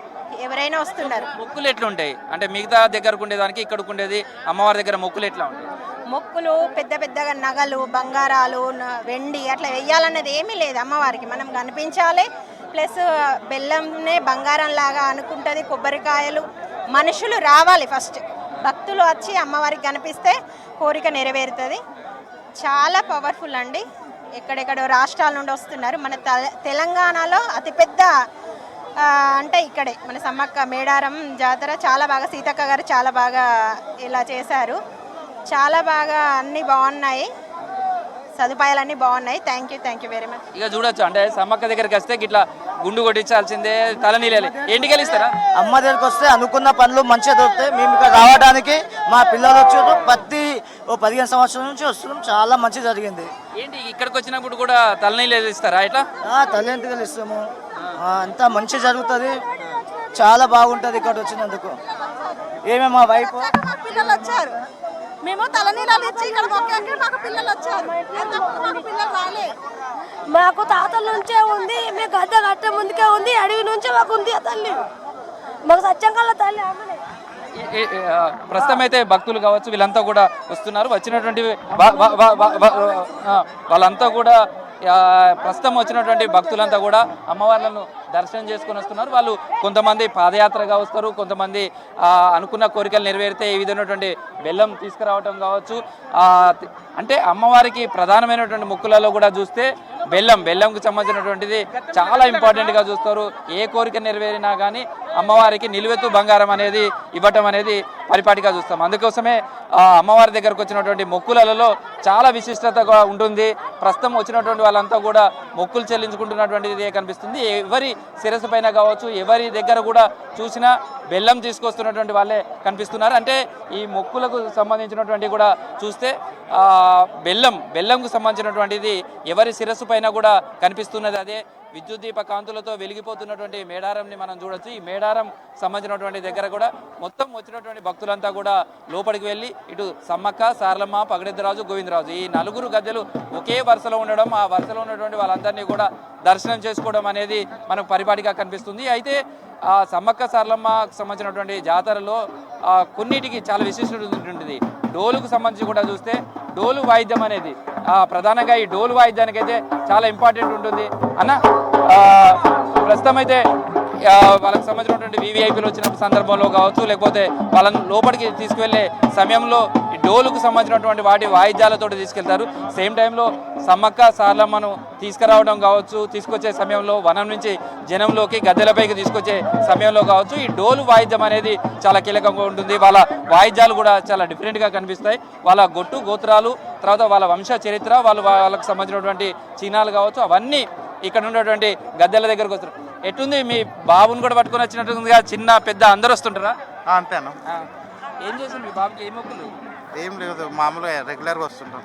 ఎవరైనా వస్తున్నారు. మొక్కులు ఎట్లుంటాయి అంటే మిగతా దగ్గరకు ఉండేదానికి ఇక్కడికి ఉండేది అమ్మవారి దగ్గర మొక్కులు ఎట్లా ఉంటాయి? మొక్కులు పెద్ద పెద్దగా నగలు, బంగారాలు, వెండి అట్లా వెయ్యాలన్నది ఏమీ లేదు. అమ్మవారికి మనం కనిపించాలి. ప్లస్ బెల్లంనే బంగారం లాగా అనుకుంటుంది. కొబ్బరికాయలు, మనుషులు రావాలి. ఫస్ట్ భక్తులు వచ్చి అమ్మవారికి కనిపిస్తే కోరిక నెరవేరుతుంది. చాలా పవర్ఫుల్ అండి. ఎక్కడెక్కడో రాష్ట్రాల నుండి వస్తున్నారు. మన తెలంగాణలో అతిపెద్ద అంటే ఇక్కడే మన సమ్మక్క మేడారం జాతర చాలా బాగా సీతక్క గారు చాలా బాగా ఇలా చేశారు. చాలా బాగా అన్నీ బాగున్నాయి, సదుపాయాలన్నీ బాగున్నాయి. Thank you very much. ఇక చూడొచ్చు అంటే సమ్మక్క దగ్గరికి వస్తే ఇట్లా గుండు కొట్టించాల్సిందే, తలనీళ్ళు ఏంటికి వెళ్ళిస్తారా? అమ్మ దగ్గరికి వస్తే అనుకున్న పనులు మంచిగా దొరుకుతాయి. మేము ఇక్కడ రావడానికి మా పిల్లలు వచ్చారు, ప్రతి 15 సంవత్సరాల నుంచి వస్తున్నాం. చాలా మంచి జరిగింది. ఏంటి ఇక్కడికి వచ్చినప్పుడు కూడా తలనీళ్ళు ఇస్తారా? ఇట్లా తల్లింటికి ఇస్తాము. అంతా మంచి జరుగుతుంది, చాలా బాగుంటుంది ఇక్కడ వచ్చినందుకు. ఏమే మా వైపు పిల్లలు వచ్చారు, మేము తలనీళ్ళు ఇచ్చి ఇక్కడ మొక్కాక మాకు పిల్లలు వచ్చారు. మాకు పిల్లలు రాలే. మాకు తాతల నుంచే ఉంది, మేము గద్ద కట్టే ముందుకే ఉంది, అడవి నుంచే మాకు ఉంది ఆ తల్లి. మాకు సత్యంగా తల్లి అమ్మనే. ప్రస్తుతం అయితే భక్తులు కావచ్చు వీళ్ళంతా కూడా వస్తున్నారు. వచ్చినటువంటి వాళ్ళంతా కూడా ప్రస్తుతం వచ్చినటువంటి భక్తులంతా కూడా అమ్మవార్లను దర్శనం చేసుకొని వస్తున్నారు. వాళ్ళు కొంతమంది పాదయాత్రగా వస్తారు, కొంతమంది అనుకున్న కోరికలు నెరవేరితే ఈ విధమైనటువంటి బెల్లం తీసుకురావటం కావచ్చు. అంటే అమ్మవారికి ప్రధానమైనటువంటి మొక్కులలో కూడా చూస్తే బెల్లంకు సంబంధించినటువంటిది చాలా ఇంపార్టెంట్గా చూస్తారు. ఏ కోరిక నెరవేరినా కానీ అమ్మవారికి నిలువెత్తు బంగారం అనేది ఇవ్వటం అనేది పరిపాటిగా చూస్తాం. అందుకోసమే అమ్మవారి దగ్గరకు వచ్చినటువంటి మొక్కులలో చాలా విశిష్టతగా ఉంటుంది. ప్రస్తుతం వచ్చినటువంటి వాళ్ళంతా కూడా మొక్కులు చెల్లించుకుంటున్నటువంటిది కనిపిస్తుంది. ఎవరి శిరస్సు పైన కావచ్చు, ఎవరి దగ్గర కూడా చూసినా బెల్లం తీసుకొస్తున్నటువంటి వాళ్ళే కనిపిస్తున్నారు. అంటే ఈ మొక్కులకు సంబంధించినటువంటి కూడా చూస్తే బెల్లంకు సంబంధించినటువంటిది ఎవరి శిరస్సు పైన కూడా కనిపిస్తున్నది. అదే విద్యుత్ దీప కాంతులతో వెలిగిపోతున్నటువంటి మేడారంని మనం చూడొచ్చు. ఈ మేడారం సంబంధించినటువంటి దగ్గర కూడా మొత్తం వచ్చినటువంటి భక్తులంతా కూడా లోపలికి వెళ్ళి ఇటు సమ్మక్క, సారలమ్మ, పగడెద్దరాజు, గోవిందరాజు ఈ 4 గద్దెలు ఒకే వరుసలో ఉండడం, ఆ వరుసలో ఉన్నటువంటి వాళ్ళందరినీ కూడా దర్శనం చేసుకోవడం అనేది మనకు పరిపాటిగా కనిపిస్తుంది. అయితే ఆ సమ్మక్క సారలమ్మకు సంబంధించినటువంటి జాతరలో కొన్నిటికి చాలా విశిష్టత ఉంటుంది. డోలుకు సంబంధించి కూడా చూస్తే డోలు వాయిద్యం అనేది ప్రధానంగా ఈ డోలు వాయిద్యానికి అయితే చాలా ఇంపార్టెంట్ ఉంటుంది. అన్న ప్రస్తుతం అయితే వాళ్ళకి సంబంధించినటువంటి వివిఐపీలు వచ్చిన సందర్భంలో కావచ్చు, లేకపోతే వాళ్ళని లోపలికి తీసుకువెళ్ళే సమయంలో ఈ డోలుకు సంబంధించినటువంటి వాటి వాయిద్యాలతో తీసుకెళ్తారు. సేమ్ టైంలో సమ్మక్క సారలమ్మను తీసుకురావడం కావచ్చు, తీసుకొచ్చే సమయంలో వనం నుంచి జనంలోకి గద్దెలపైకి తీసుకొచ్చే సమయంలో కావచ్చు, ఈ డోలు వాయిద్యం అనేది చాలా కీలకంగా ఉంటుంది. వాళ్ళ వాయిద్యాలు కూడా చాలా డిఫరెంట్గా కనిపిస్తాయి. వాళ్ళ గొట్టు గోత్రాలు, తర్వాత వాళ్ళ వంశ చరిత్ర, వాళ్ళకు సంబంధించినటువంటి చిహ్నాలు కావచ్చు, అవన్నీ ఇక్కడ ఉన్నటువంటి గద్దెల దగ్గరకు వస్తారు. ఎట్టుంది మీ బాబుని కూడా పట్టుకొని వచ్చినట్టుందిగా? చిన్న పెద్ద అందరు వస్తుంటారా? అంతేనా. ఏం చేస్తుంది మీ బాబుకి? ఏ మొక్కులు? ఏం లేదు, మామూలుగా రెగ్యులర్గా వస్తుంటాం.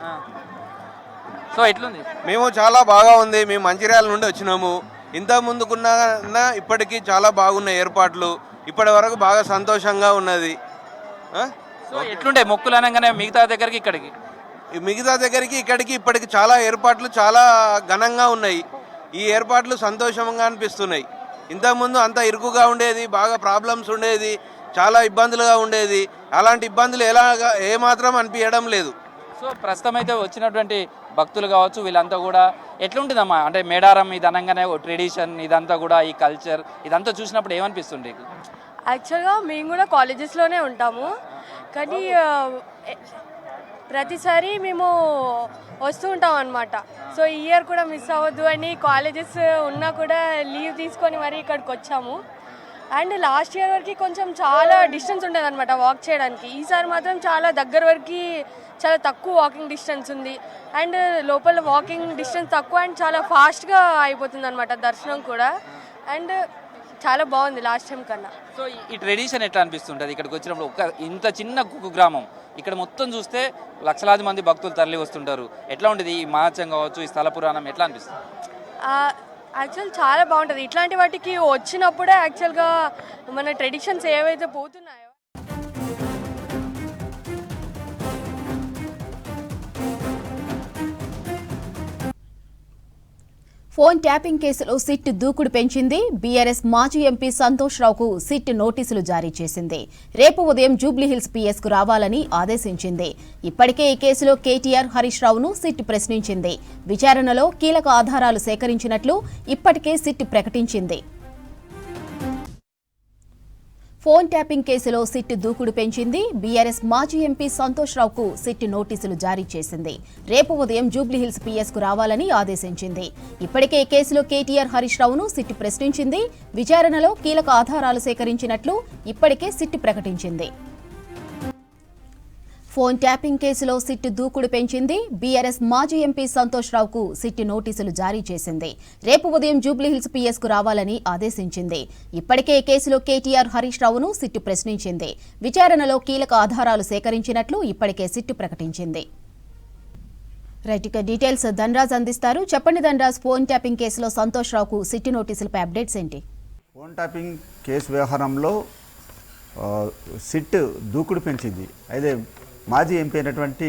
సో ఎట్లుంది? మేము చాలా బాగా ఉంది. మేము మంచిర్యాల నుండి వచ్చినాము. ఇంత ముందుకున్న ఇప్పటికీ చాలా బాగున్నాయి ఏర్పాట్లు. ఇప్పటి వరకు బాగా సంతోషంగా ఉన్నది. సో ఎట్లుండే మొక్కులు అనగానే మిగతా దగ్గరికి ఇక్కడికి ఇప్పటికి చాలా ఏర్పాట్లు చాలా ఘనంగా ఉన్నాయి. ఈ ఏర్పాట్లు సంతోషంగా అనిపిస్తున్నాయి. ఇంతకుముందు అంత ఇరుకుగా ఉండేది, బాగా ప్రాబ్లమ్స్ ఉండేది, చాలా ఇబ్బందులుగా ఉండేది. అలాంటి ఇబ్బందులు ఏమాత్రం అనిపించడం లేదు. సో ప్రస్తుతం అయితే వచ్చినటువంటి భక్తులు కావచ్చు వీళ్ళంతా కూడా ఎట్లుంటుందమ్మా? అంటే మేడారం ఇది అనగానే ట్రెడిషన్, ఇదంతా కూడా ఈ కల్చర్ ఇదంతా చూసినప్పుడు ఏమనిపిస్తుంది? యాక్చువల్గా మేము కూడా కాలేజెస్లోనే ఉంటాము, కానీ ప్రతిసారి మేము వస్తూ ఉంటాం అనమాట. సో ఈ ఇయర్ కూడా మిస్ అవ్వద్దు అని కాలేజెస్ ఉన్నా కూడా లీవ్ తీసుకొని మరీ ఇక్కడికి వచ్చాము. అండ్ లాస్ట్ ఇయర్ వరకు కొంచెం చాలా డిస్టెన్స్ ఉండేది అనమాట వాక్ చేయడానికి. ఈసారి మాత్రం చాలా దగ్గర వరకు చాలా తక్కువ వాకింగ్ డిస్టెన్స్ ఉంది. అండ్ లోపల వాకింగ్ డిస్టెన్స్ తక్కువ అండ్ చాలా ఫాస్ట్గా అయిపోతుంది అనమాట దర్శనం కూడా. అండ్ చాలా బాగుంది లాస్ట్ టైం కన్నా. సో ఈ ట్రెడిషన్ ఎట్లా అనిపిస్తుంటుంది ఇక్కడికి వచ్చినప్పుడు? ఇంత చిన్న కుక్కు గ్రామం, ఇక్కడ మొత్తం చూస్తే లక్షలాది మంది భక్తులు తరలి వస్తుంటారు. ఎట్లా ఉంటుంది ఈ మహత్యం కావచ్చు, ఈ స్థల పురాణం ఎట్లా అనిపిస్తుంది? యాక్చువల్ చాలా బాగుంటుంది. ఇట్లాంటి వాటికి వచ్చినప్పుడే యాక్చువల్గా మన ట్రెడిషన్స్ ఏవైతే పోతున్నాయో ఫోన్ ట్యాపింగ్ కేసులో సిట్ దూకుడు పెంచింది. బీఆర్ఎస్ మాజీ ఎంపీ సంతోష్ రావుకు సిట్ నోటీసులు జారీ చేసింది. రేపు ఉదయం జూబ్లీహిల్స్ పీఎస్ కు రావాలని ఆదేశించింది. ఇప్పటికే ఈ కేసులో కేటీఆర్, హరీష్ రావును సిట్ ప్రశ్నించింది. విచారణలో కీలక ఆధారాలు సేకరించినట్లు ఇప్పటికే సిట్ ప్రకటించింది. ఫోన్ ట్యాపింగ్ కేసులో సిట్ దూకుడు పెంచింది. బీఆర్ఎస్ మాజీ ఎంపీ సంతోష్ రావుకు సిట్ నోటీసులు జారీ చేసింది. రేపు ఉదయం జూబ్లీహిల్స్ పీఎస్కు రావాలని ఆదేశించింది. ఇప్పటికే కేసులో కేటీఆర్ హరీష్ రావును సిట్ ప్రశ్నించింది. విచారణలో కీలక ఆధారాలు సేకరించినట్లు ఇప్పటికే సిట్ ప్రకటించింది. ఫోన్ ట్యాపింగ్ కేసులో సిట్ దూకుడు పెంచింది. బీఆర్ఎస్ మాజీ ఎంపీ సంతోష్ రావుకు సిట్ నోటీసులు జారీ చేసింది. రేపు ఉదయం జూబ్లీహిల్స్ పీఎస్కు రావాలని ఆదేశించింది. ఇప్పటికే కేసులో కేటీఆర్ హరీష్ రావును సిట్ ప్రశ్నించింది. విచారణలో కీలక ఆధారాలు సేకరించినట్లు ఇప్పటికే సిట్ ప్రకటించింది. రైట్, ఇక డీటెయిల్స్ ధనరాజ్ అందిస్తారు. చెప్పండి ధనరాజ్, ఫోన్ ట్యాపింగ్ కేసులో సంతోష్ రావుకు సిట్ నోటీసులపై అప్డేట్స్ ఏంటి? ఫోన్ ట్యాపింగ్ కేసు వ్యవహారంలో సిట్ దూకుడు పెంచింది. అయితే మాజీ ఎంపీ అయినటువంటి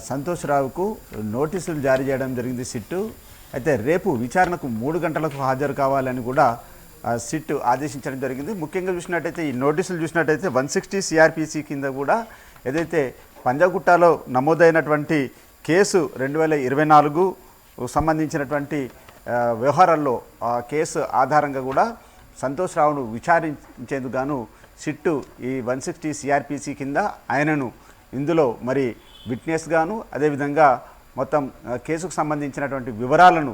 సంతోష్ రావుకు నోటీసులు జారీ చేయడం జరిగింది సిట్టు. అయితే రేపు విచారణకు 3 గంటలకు హాజరు కావాలని కూడా సిట్ ఆదేశించడం జరిగింది. ముఖ్యంగా చూసినట్టయితే ఈ నోటీసులు చూసినట్టయితే 160 సిఆర్పిసి కింద కూడా ఏదైతే పంజాగుట్టలో నమోదైనటువంటి కేసు 2024 సంబంధించినటువంటి వ్యవహారాల్లో ఆ కేసు ఆధారంగా కూడా సంతోష్ రావును విచారించేందుకు గాను సిట్టు ఈ 160 సిఆర్పిసి కింద ఆయనను ఇందులో మరి విట్నెస్ గాను అదేవిధంగా మొత్తం కేసుకు సంబంధించినటువంటి వివరాలను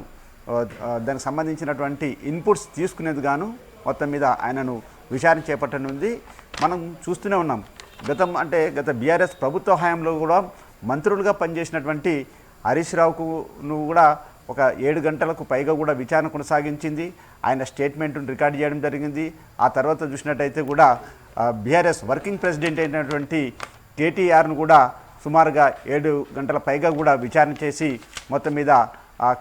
దానికి సంబంధించినటువంటి ఇన్పుట్స్ తీసుకునేందుకు గాను మొత్తం మీద ఆయనను విచారణ చేపట్టనుంది. మనం చూస్తూనే ఉన్నాం, గత బీఆర్ఎస్ ప్రభుత్వ హయాంలో కూడా మంత్రులుగా పనిచేసినటువంటి హరీష్ రావుకు కూడా ఒక 7 గంటలకు పైగా కూడా విచారణ కొనసాగించింది. ఆయన స్టేట్మెంట్ను రికార్డు చేయడం జరిగింది. ఆ తర్వాత చూసినట్టయితే కూడా బీఆర్ఎస్ వర్కింగ్ ప్రెసిడెంట్ అయినటువంటి కేటీఆర్ను కూడా సుమారుగా 7 గంటల పైగా కూడా విచారణ చేసి మొత్తం మీద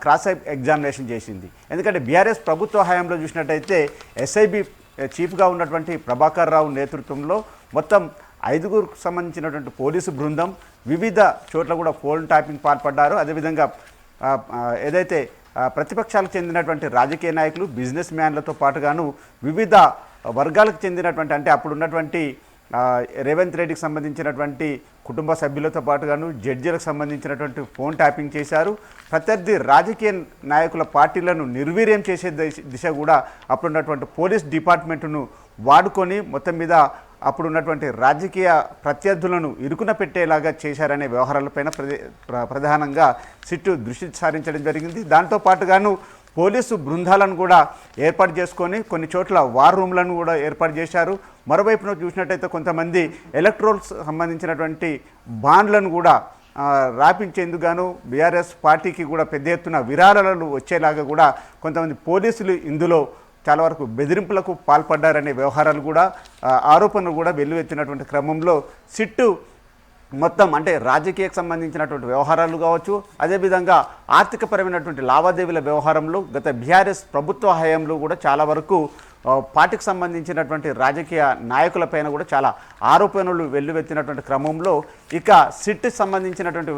క్రాస్ ఎగ్జామినేషన్ చేసింది. ఎందుకంటే బీఆర్ఎస్ ప్రభుత్వ హయాంలో చూసినట్టయితే ఎస్ఐబి చీఫ్గా ఉన్నటువంటి ప్రభాకర్ రావు నేతృత్వంలో మొత్తం 5గురికి సంబంధించినటువంటి పోలీసు బృందం వివిధ చోట్ల కూడా ఫోన్ ట్యాపింగ్ పాల్పడ్డారు. అదేవిధంగా ఏదైతే ప్రతిపక్షాలకు చెందినటువంటి రాజకీయ నాయకులు, బిజినెస్ మ్యాన్లతో పాటుగాను వివిధ వర్గాలకు చెందినటువంటి అంటే అప్పుడు ఉన్నటువంటి రేవంత్ రెడ్డికి సంబంధించినటువంటి కుటుంబ సభ్యులతో పాటుగాను జడ్జీలకు సంబంధించినటువంటి ఫోన్ ట్యాపింగ్ చేశారు. ప్రత్యర్థి రాజకీయ నాయకుల పార్టీలను నిర్వీర్యం చేసే దిశ కూడా అప్పుడున్నటువంటి పోలీస్ డిపార్ట్మెంటును వాడుకొని మొత్తం మీద అప్పుడున్నటువంటి రాజకీయ ప్రత్యర్థులను ఇరుకున పెట్టేలాగా చేశారనే వ్యవహారాలపైన ప్రధానంగా సిట్టు దృష్టి సారించడం జరిగింది. దాంతో పాటుగాను పోలీసు బృందాలను కూడా ఏర్పాటు చేసుకొని కొన్ని చోట్ల వార్ రూమ్లను కూడా ఏర్పాటు చేశారు. మరోవైపున చూసినట్టయితే కొంతమంది ఎలక్ట్రోల్స్ సంబంధించినటువంటి బాండ్లను కూడా రాపించేందుకు గాను బీఆర్ఎస్ పార్టీకి కూడా పెద్ద ఎత్తున విరాళాలు వచ్చేలాగా కూడా కొంతమంది పోలీసులు ఇందులో చాలా వరకు బెదిరింపులకు పాల్పడ్డారనే వ్యవహారాలు కూడా ఆరోపణలు కూడా వెల్లువెత్తినటువంటి క్రమంలో సిట్టు మొత్తం అంటే రాజకీయకు సంబంధించినటువంటి వ్యవహారాలు కావచ్చు, అదేవిధంగా ఆర్థికపరమైనటువంటి లావాదేవీల వ్యవహారంలో గత బీఆర్ఎస్ ప్రభుత్వ హయాంలో కూడా చాలా వరకు పార్టీకి సంబంధించినటువంటి రాజకీయ నాయకులపైన కూడా చాలా ఆరోపణలు వెల్లువెత్తినటువంటి క్రమంలో ఇక సిట్కి సంబంధించినటువంటి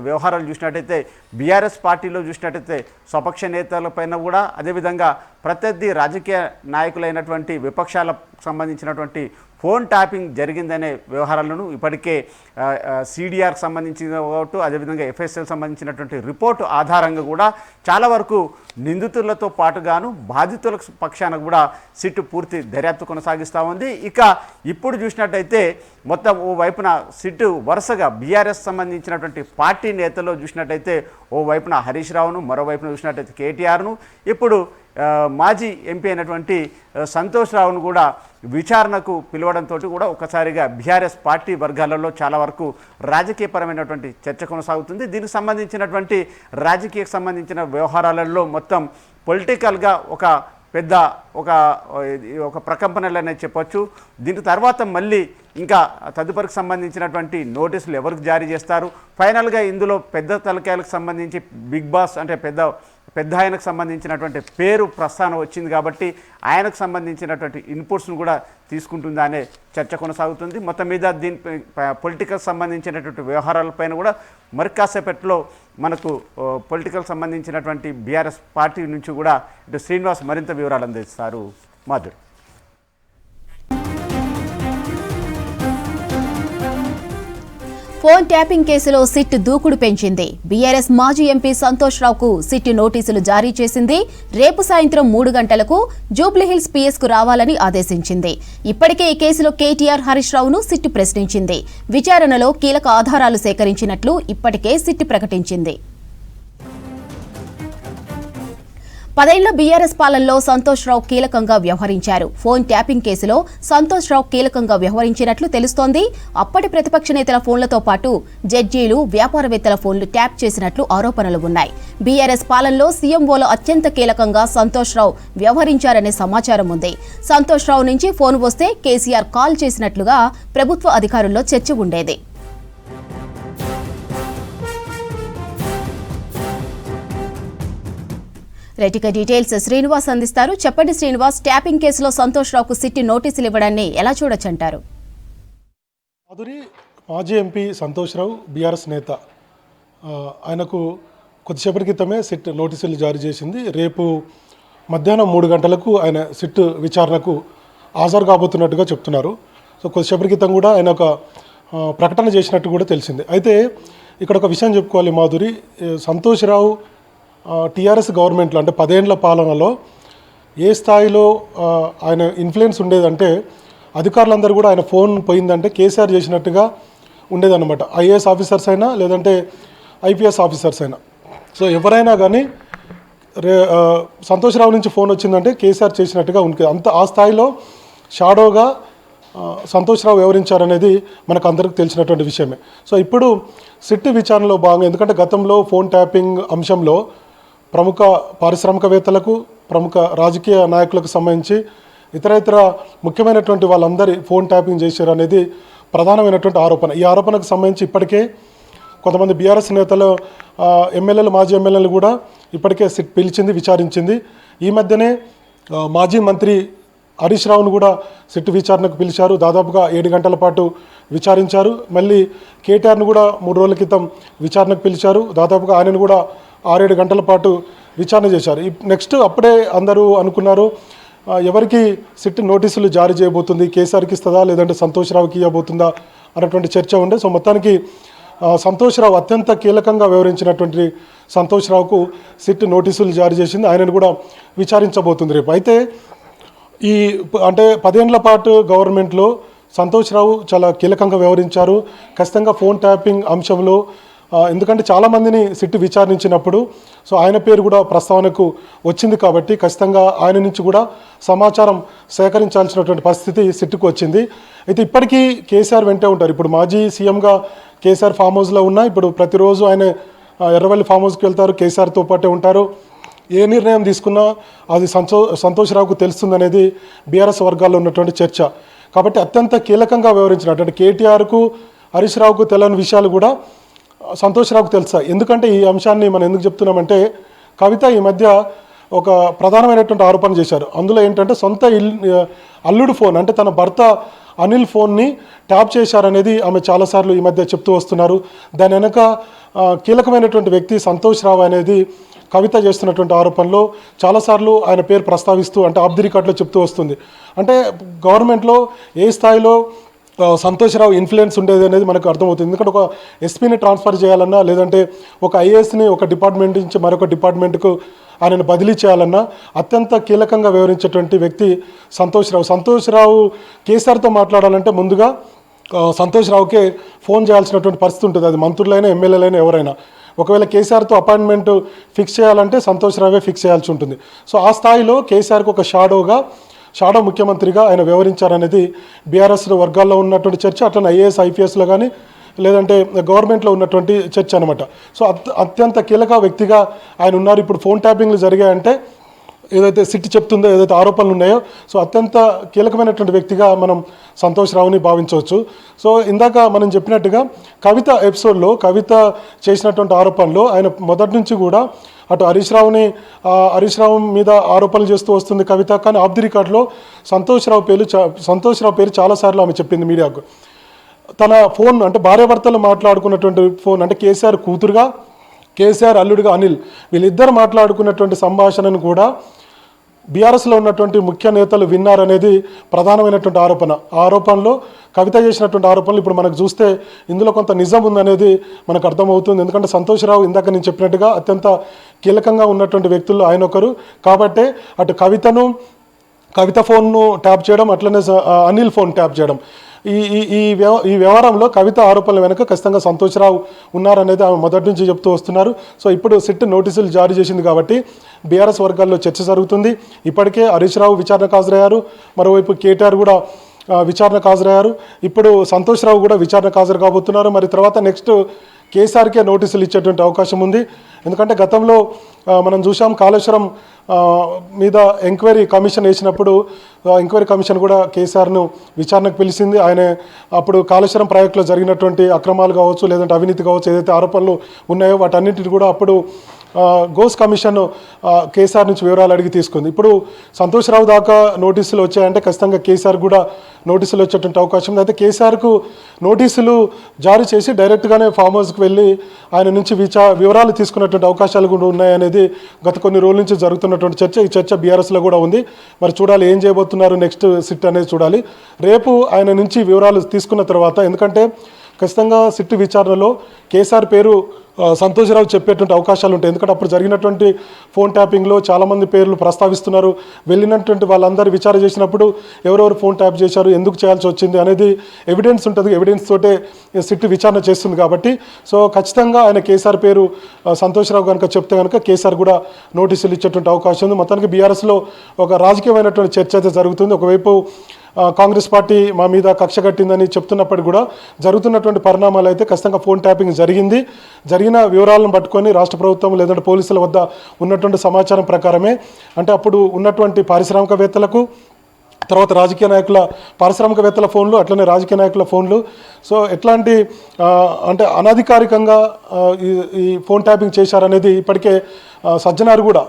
వ్యవహారాలు చూసినట్టయితే బీఆర్ఎస్ పార్టీలో చూసినట్టయితే స్వపక్ష నేతలపైన కూడా అదేవిధంగా ప్రత్యర్థి రాజకీయ నాయకులైనటువంటి విపక్షాలకు సంబంధించినటువంటి ఫోన్ ట్యాపింగ్ జరిగిందనే వ్యవహారాలను ఇప్పటికే సిడిఆర్కి సంబంధించిన కావచ్చు, అదేవిధంగా ఎఫ్ఎస్ఎల్ సంబంధించినటువంటి రిపోర్టు ఆధారంగా కూడా చాలా వరకు నిందితులతో పాటుగాను బాధితుల పక్షాన కూడా సిట్టు పూర్తి దర్యాప్తు కొనసాగిస్తూ ఉంది. ఇక ఇప్పుడు చూసినట్టయితే మొత్తం ఓ వైపున సిట్టు వరుసగా బీఆర్ఎస్ సంబంధించినటువంటి పార్టీ నేతల్లో చూసినట్టయితే ఓ వైపున హరీష్ రావును, మరోవైపున చూసినట్టయితే కేటీఆర్ను, ఇప్పుడు మాజీ ఎంపీ అయినటువంటి సంతోష్ రావును కూడా విచారణకు పిలవడంతో కూడా ఒకసారిగా బీఆర్ఎస్ పార్టీ వర్గాలలో చాలా వరకు రాజకీయపరమైనటువంటి చర్చ కొనసాగుతుంది. దీనికి సంబంధించినటువంటి రాజకీయకు సంబంధించిన వ్యవహారాలలో మొత్తం పొలిటికల్గా ఒక పెద్ద ఒక ప్రకంపనలు అనేది చెప్పొచ్చు. దీని తర్వాత మళ్ళీ ఇంకా తదుపరికి సంబంధించినటువంటి నోటీసులు ఎవరికి జారీ చేస్తారు, ఫైనల్గా ఇందులో పెద్ద తలకాయలకు సంబంధించి బిగ్ బాస్ అంటే పెద్ద ఆయనకు సంబంధించినటువంటి పేరు ప్రస్థానం వచ్చింది కాబట్టి ఆయనకు సంబంధించినటువంటి ఇన్పుట్స్ను కూడా తీసుకుంటుందా అనే చర్చ కొనసాగుతుంది. మొత్తం మీద దీనిపై పొలిటికల్ సంబంధించినటువంటి వ్యవహారాలపైన కూడా మరి కాసేపట్లో మనకు పొలిటికల్ సంబంధించినటువంటి బీఆర్ఎస్ పార్టీ నుంచి కూడా ఇటు శ్రీనివాస్ మరింత వివరాలు అందిస్తారు. మాధురి. ఫోన్ ట్యాపింగ్ కేసులో సిట్ దూకుడు పెంచింది. బీఆర్ఎస్ మాజీ ఎంపీ సంతోష్ రావుకు సిట్ నోటీసులు జారీ చేసింది. రేపు సాయంత్రం 3 గంటలకు జూబ్లీహిల్స్ పిఎస్ కు రావాలని ఆదేశించింది. ఇప్పటికే ఈ కేసులో కేటీఆర్, హరీష్ రావును సిట్ ప్రశ్నించింది. విచారణలో కీలక ఆధారాలు సేకరించినట్లు ఇప్పటికే సిట్ ప్రకటించింది. 10 ఏళ్ల బీఆర్ఎస్ పాలనలో సంతోష్ రావు కీలకంగా వ్యవహరించారు. ఫోన్ ట్యాపింగ్ కేసులో సంతోష్ రావు కీలకంగా వ్యవహరించినట్లు తెలుస్తోంది. అప్పటి ప్రతిపక్ష నేతల ఫోన్లతో పాటు జడ్జీలు, వ్యాపారవేత్తల ఫోన్లు ట్యాప్ చేసినట్లు ఆరోపణలు ఉన్నాయి. బీఆర్ఎస్ పాలనలో సీఎంఓలో అత్యంత కీలకంగా సంతోష్ రావు వ్యవహరించారనే సమాచారం ఉంది. సంతోష్ రావు నుంచి ఫోన్ వస్తే కేసీఆర్ కాల్ చేసినట్లుగా ప్రభుత్వ అధికారుల్లో చర్చ ఉండేది. రైటిక డీటెయిల్స్ శ్రీనివాస్ అందిస్తారు. చెప్పండి శ్రీనివాస్, ట్యాపింగ్ కేసులో సంతోష్ రావుకు సిట్ నోటీసులు ఇవ్వడాన్ని ఎలా చూడొచ్చంటారు? మాజీ ఎంపీ సంతోష్ రావు బీఆర్ఎస్ నేత, ఆయనకు కొద్దిసేపటి క్రితమే సిట్ నోటీసులు జారీ చేసింది. రేపు మధ్యాహ్నం 3 గంటలకు ఆయన సిట్ విచారణకు హాజరు కాబోతున్నట్టుగా చెప్తున్నారు. సో కొద్దిసేపటి క్రితం కూడా ఆయన ఒక ప్రకటన చేసినట్టు కూడా తెలిసింది. అయితే ఇక్కడ ఒక విషయం చెప్పుకోవాలి మాధురి, సంతోష్ రావు టీఆర్ఎస్ గవర్నమెంట్లో అంటే 10 ఏళ్ల పాలనలో ఏ స్థాయిలో ఆయన ఇన్ఫ్లుయెన్స్ ఉండేదంటే అధికారులందరూ కూడా ఆయన ఫోన్ పోయిందంటే కేసీఆర్ చేసినట్టుగా ఉండేదన్నమాట. ఐఏఎస్ ఆఫీసర్స్ అయినా లేదంటే ఐపీఎస్ ఆఫీసర్స్ అయినా, సో ఎవరైనా కానీ సంతోష్ రావు నుంచి ఫోన్ వచ్చిందంటే కేసీఆర్ చేసినట్టుగా ఉంటుంది. అంత ఆ స్థాయిలో షాడోగా సంతోష్ రావు వ్యవహరించారనేది మనకు అందరికీ తెలిసినటువంటి విషయమే. సో ఇప్పుడు సిట్ విచారణలో భాగంగా, ఎందుకంటే గతంలో ఫోన్ ట్యాపింగ్ అంశంలో ప్రముఖ పారిశ్రామికవేత్తలకు, ప్రముఖ రాజకీయ నాయకులకు సంబంధించి ఇతర ముఖ్యమైనటువంటి వాళ్ళందరి ఫోన్ ట్యాపింగ్ చేశారు అనేది ప్రధానమైనటువంటి ఆరోపణ. ఈ ఆరోపణకు సంబంధించి ఇప్పటికే కొంతమంది బీఆర్ఎస్ నేతలు, ఎమ్మెల్యేలు, మాజీ ఎమ్మెల్యేలు కూడా ఇప్పటికే సిట్ పిలిచింది, విచారించింది. ఈ మధ్యనే మాజీ మంత్రి హరీష్ రావును కూడా సిట్ విచారణకు పిలిచారు. దాదాపుగా 7 గంటల పాటు విచారించారు. మళ్ళీ కేటీఆర్ను కూడా 3 రోజుల క్రితం విచారణకు పిలిచారు. దాదాపుగా ఆయనను కూడా 6-7 గంటల పాటు విచారణ చేశారు. నెక్స్ట్ అప్పుడే అందరూ అనుకున్నారు ఎవరికి సిట్ నోటీసులు జారీ చేయబోతుంది, కేసీఆర్కి ఇస్తుందా లేదంటే సంతోష్ రావుకి ఇవ్వబోతుందా అన్నటువంటి చర్చ ఉండే. సో మొత్తానికి సంతోష్ రావు అత్యంత కీలకంగా వ్యవహరించినటువంటి సంతోష్ రావుకు సిట్ నోటీసులు జారీ చేసింది. ఆయనను కూడా విచారించబోతుంది రేపు. అయితే ఈ అంటే 10 ఏళ్ల పాటు గవర్నమెంట్లో సంతోష్ రావు చాలా కీలకంగా వ్యవహరించారు. ఖచ్చితంగా ఫోన్ ట్యాపింగ్ అంశంలో, ఎందుకంటే చాలామందిని సిట్ విచారించినప్పుడు సో ఆయన పేరు కూడా ప్రస్తావనకు వచ్చింది కాబట్టి ఖచ్చితంగా ఆయన నుంచి కూడా సమాచారం సేకరించాల్సినటువంటి పరిస్థితి సిట్కు వచ్చింది. అయితే ఇప్పటికీ కేసీఆర్ వెంటే ఉంటారు. ఇప్పుడు మాజీ సీఎంగా కేసీఆర్ ఫామ్ హౌస్లో ఉన్నా, ఇప్పుడు ప్రతిరోజు ఆయన ఎర్రవల్లి ఫామ్ హౌస్కి వెళ్తారు, కేసీఆర్తో పాటే ఉంటారు. ఏ నిర్ణయం తీసుకున్నా అది సంతోష్ రావుకు తెలుస్తుందనేది బీఆర్ఎస్ వర్గాల్లో ఉన్నటువంటి చర్చ. కాబట్టి అత్యంత కీలకంగా వ్యవహరించినటువంటి కేటీఆర్కు, హరీష్ రావుకు తెలియని విషయాలు కూడా సంతోష్ రావుకు తెలుసా. ఎందుకంటే ఈ అంశాన్ని మనం ఎందుకు చెప్తున్నామంటే, కవిత ఈ మధ్య ఒక ప్రధానమైనటువంటి ఆరోపణ చేశారు. అందులో ఏంటంటే సొంత అల్లుడు ఫోన్ అంటే తన భర్త అనిల్ ఫోన్ని ట్యాప్ చేశారనేది ఆమె చాలాసార్లు ఈ మధ్య చెప్తూ వస్తున్నారు. దాని వెనక కీలకమైనటువంటి వ్యక్తి సంతోష్ రావు అనేది కవిత చేస్తున్నటువంటి ఆరోపణలో చాలాసార్లు ఆయన పేరు ప్రస్తావిస్తూ, అంటే ఆఫ్ ది రికార్డులో చెప్తూ వస్తుంది. అంటే గవర్నమెంట్లో ఏ స్థాయిలో సంతోష్ రావు ఇన్ఫ్లుయెన్స్ ఉండేది అనేది మనకు అర్థమవుతుంది. ఎందుకంటే ఒక ఎస్పీని ట్రాన్స్ఫర్ చేయాలన్నా, లేదంటే ఒక ఐఏఎస్ని ఒక డిపార్ట్మెంట్ నుంచి మరొక డిపార్ట్మెంట్కు ఆయనను బదిలీ చేయాలన్నా అత్యంత కీలకంగా వ్యవహరించేటువంటి వ్యక్తి సంతోష్ రావు. సంతోష్ రావు కేసీఆర్తో మాట్లాడాలంటే ముందుగా సంతోష్ రావుకే ఫోన్ చేయాల్సినటువంటి పరిస్థితి ఉంటుంది. అది మంత్రులైనా, ఎమ్మెల్యేలైనా, ఎవరైనా. ఒకవేళ కేసీఆర్తో అపాయింట్మెంట్ ఫిక్స్ చేయాలంటే సంతోష్ రావే ఫిక్స్ చేయాల్సి ఉంటుంది. సో ఆ స్థాయిలో కేసీఆర్కి ఒక షాడో ముఖ్యమంత్రిగా ఆయన వ్యవహరించారనేది బీఆర్ఎస్ వర్గాల్లో ఉన్నటువంటి చర్చ. అట్లనే ఐఏఎస్, ఐపీఎస్లో కానీ లేదంటే గవర్నమెంట్లో ఉన్నటువంటి చర్చ అనమాట. సో అత్యంత కీలక వ్యక్తిగా ఆయన ఉన్నారు. ఇప్పుడు ఫోన్ ట్యాపింగ్లు జరిగాయంటే ఏదైతే సిట్ చెప్తుందో, ఏదైతే ఆరోపణలు ఉన్నాయో, సో అత్యంత కీలకమైనటువంటి వ్యక్తిగా మనం సంతోష్ రావుని భావించవచ్చు. సో ఇందాక మనం చెప్పినట్టుగా కవిత ఎపిసోడ్లో కవిత చేసినటువంటి ఆరోపణలో ఆయన మొదటి నుంచి కూడా అటు హరీష్ రావు మీద ఆరోపణలు చేస్తూ వస్తుంది కవిత. కానీ ఆఫ్ ది రికార్డులో సంతోష్ రావు పేరు చాలాసార్లు ఆమె చెప్పింది మీడియాకు. తన ఫోన్ అంటే భార్యాభర్తలు మాట్లాడుకున్నటువంటి ఫోన్ అంటే కేసీఆర్ కూతురుగా, కేసీఆర్ అల్లుడిగా అనిల్, వీళ్ళిద్దరు మాట్లాడుకున్నటువంటి సంభాషణను కూడా బీఆర్ఎస్లో ఉన్నటువంటి ముఖ్య నేతలు విన్నారనేది ప్రధానమైనటువంటి ఆరోపణ. ఆ ఆరోపణలో కవిత చేసినటువంటి ఆరోపణలు ఇప్పుడు మనకు చూస్తే ఇందులో కొంత నిజం ఉందనేది మనకు అర్థమవుతుంది. ఎందుకంటే సంతోష్రావు ఇందాక నేను చెప్పినట్టుగా అత్యంత కీలకంగా ఉన్నటువంటి వ్యక్తుల్లో ఆయన ఒకరు. కాబట్టే అటు కవిత ఫోన్ను ట్యాప్ చేయడం, అట్లనే అనిల్ ఫోన్ ట్యాప్ చేయడం, ఈ వ్యవహారంలో కవిత ఆరోపణల వెనుక ఖచ్చితంగా సంతోష్రావు ఉన్నారనేది ఆమె మొదటి నుంచి చెప్తూ వస్తున్నారు. సో ఇప్పుడు సిట్ నోటీసులు జారీ చేసింది కాబట్టి బీఆర్ఎస్ వర్గాల్లో చర్చ జరుగుతుంది. ఇప్పటికే హరీష్ రావు విచారణకు హాజరయ్యారు, మరోవైపు కేటీఆర్ కూడా విచారణకు హాజరయ్యారు, ఇప్పుడు సంతోష్రావు కూడా విచారణకు హాజరు కాబోతున్నారు. మరి తర్వాత నెక్స్ట్ కేసీఆర్కే నోటీసులు ఇచ్చేటువంటి అవకాశం ఉంది. ఎందుకంటే గతంలో మనం చూసాం కాళేశ్వరం మీద ఎంక్వైరీ కమిషన్ వేసినప్పుడు ఎంక్వైరీ కమిషన్ కూడా కేసీఆర్ను విచారణకు పిలిచింది. ఆయన అప్పుడు కాళేశ్వరం ప్రాజెక్టులో జరిగినటువంటి అక్రమాలు కావచ్చు, లేదంటే అవినీతి కావచ్చు, ఏదైతే ఆరోపణలు ఉన్నాయో వాటన్నింటిని కూడా అప్పుడు గోస్ కమిషన్ కేసీఆర్ నుంచి వివరాలు అడిగి తీసుకుంది. ఇప్పుడు సంతోష్రావు దాకా నోటీసులు వచ్చాయంటే ఖచ్చితంగా కేసీఆర్ కూడా నోటీసులు వచ్చేటువంటి అవకాశం ఉంది. అయితే కేసీఆర్కు నోటీసులు జారీ చేసి డైరెక్ట్గానే ఫామ్ హౌస్కి వెళ్ళి ఆయన నుంచి వివరాలు తీసుకున్నటువంటి అవకాశాలు కూడా ఉన్నాయనేది గత కొన్ని రోజుల నుంచి జరుగుతున్నటువంటి చర్చ. ఈ చర్చ బీఆర్ఎస్లో కూడా ఉంది. మరి చూడాలి ఏం చేయబోతున్నారు నెక్స్ట్ సిట్ అనేది చూడాలి. రేపు ఆయన నుంచి వివరాలు తీసుకున్న తర్వాత, ఎందుకంటే ఖచ్చితంగా సిట్ విచారణలో కేసీఆర్ పేరు సంతోష్రావు చెప్పేటువంటి అవకాశాలు ఉంటాయి. ఎందుకంటే అప్పుడు జరిగినటువంటి ఫోన్ ట్యాపింగ్లో చాలామంది పేర్లు ప్రస్తావిస్తున్నారు. వెళ్ళినటువంటి వాళ్ళందరూ విచారణ చేసినప్పుడు ఎవరెవరు ఫోన్ ట్యాప్ చేశారు, ఎందుకు చేయాల్సి వచ్చింది అనేది ఎవిడెన్స్ ఉంటుంది. ఎవిడెన్స్ తోటే సిట్ విచారణ చేస్తుంది కాబట్టి సో ఖచ్చితంగా ఆయన కేసీఆర్ పేరు సంతోష్రావు కనుక చెప్తే కనుక కేసీఆర్ కూడా నోటీసులు ఇచ్చేటువంటి అవకాశం ఉంది. మొత్తానికి బీఆర్ఎస్లో ఒక రాజకీయమైనటువంటి చర్చ అయితే జరుగుతుంది. ఒకవైపు కాంగ్రెస్ పార్టీ మా మీద కక్ష కట్టిందని చెప్తున్నప్పటికీ కూడా జరుగుతున్నటువంటి పరిణామాలు అయితే ఖచ్చితంగా ఫోన్ ట్యాపింగ్ జరిగిన వివరాలను పట్టుకొని రాష్ట్ర ప్రభుత్వం లేదంటే పోలీసుల వద్ద ఉన్నటువంటి సమాచారం ప్రకారమే, అంటే అప్పుడు ఉన్నటువంటి పారిశ్రామికవేత్తలకు, తర్వాత రాజకీయ నాయకుల పారిశ్రామికవేత్తల ఫోన్లు, అట్లనే రాజకీయ నాయకుల ఫోన్లు, సో ఎట్లాంటి అంటే అనధికారికంగా ఈ ఫోన్ ట్యాపింగ్ చేశారనేది ఇప్పటికే సజ్జనార్ కూడా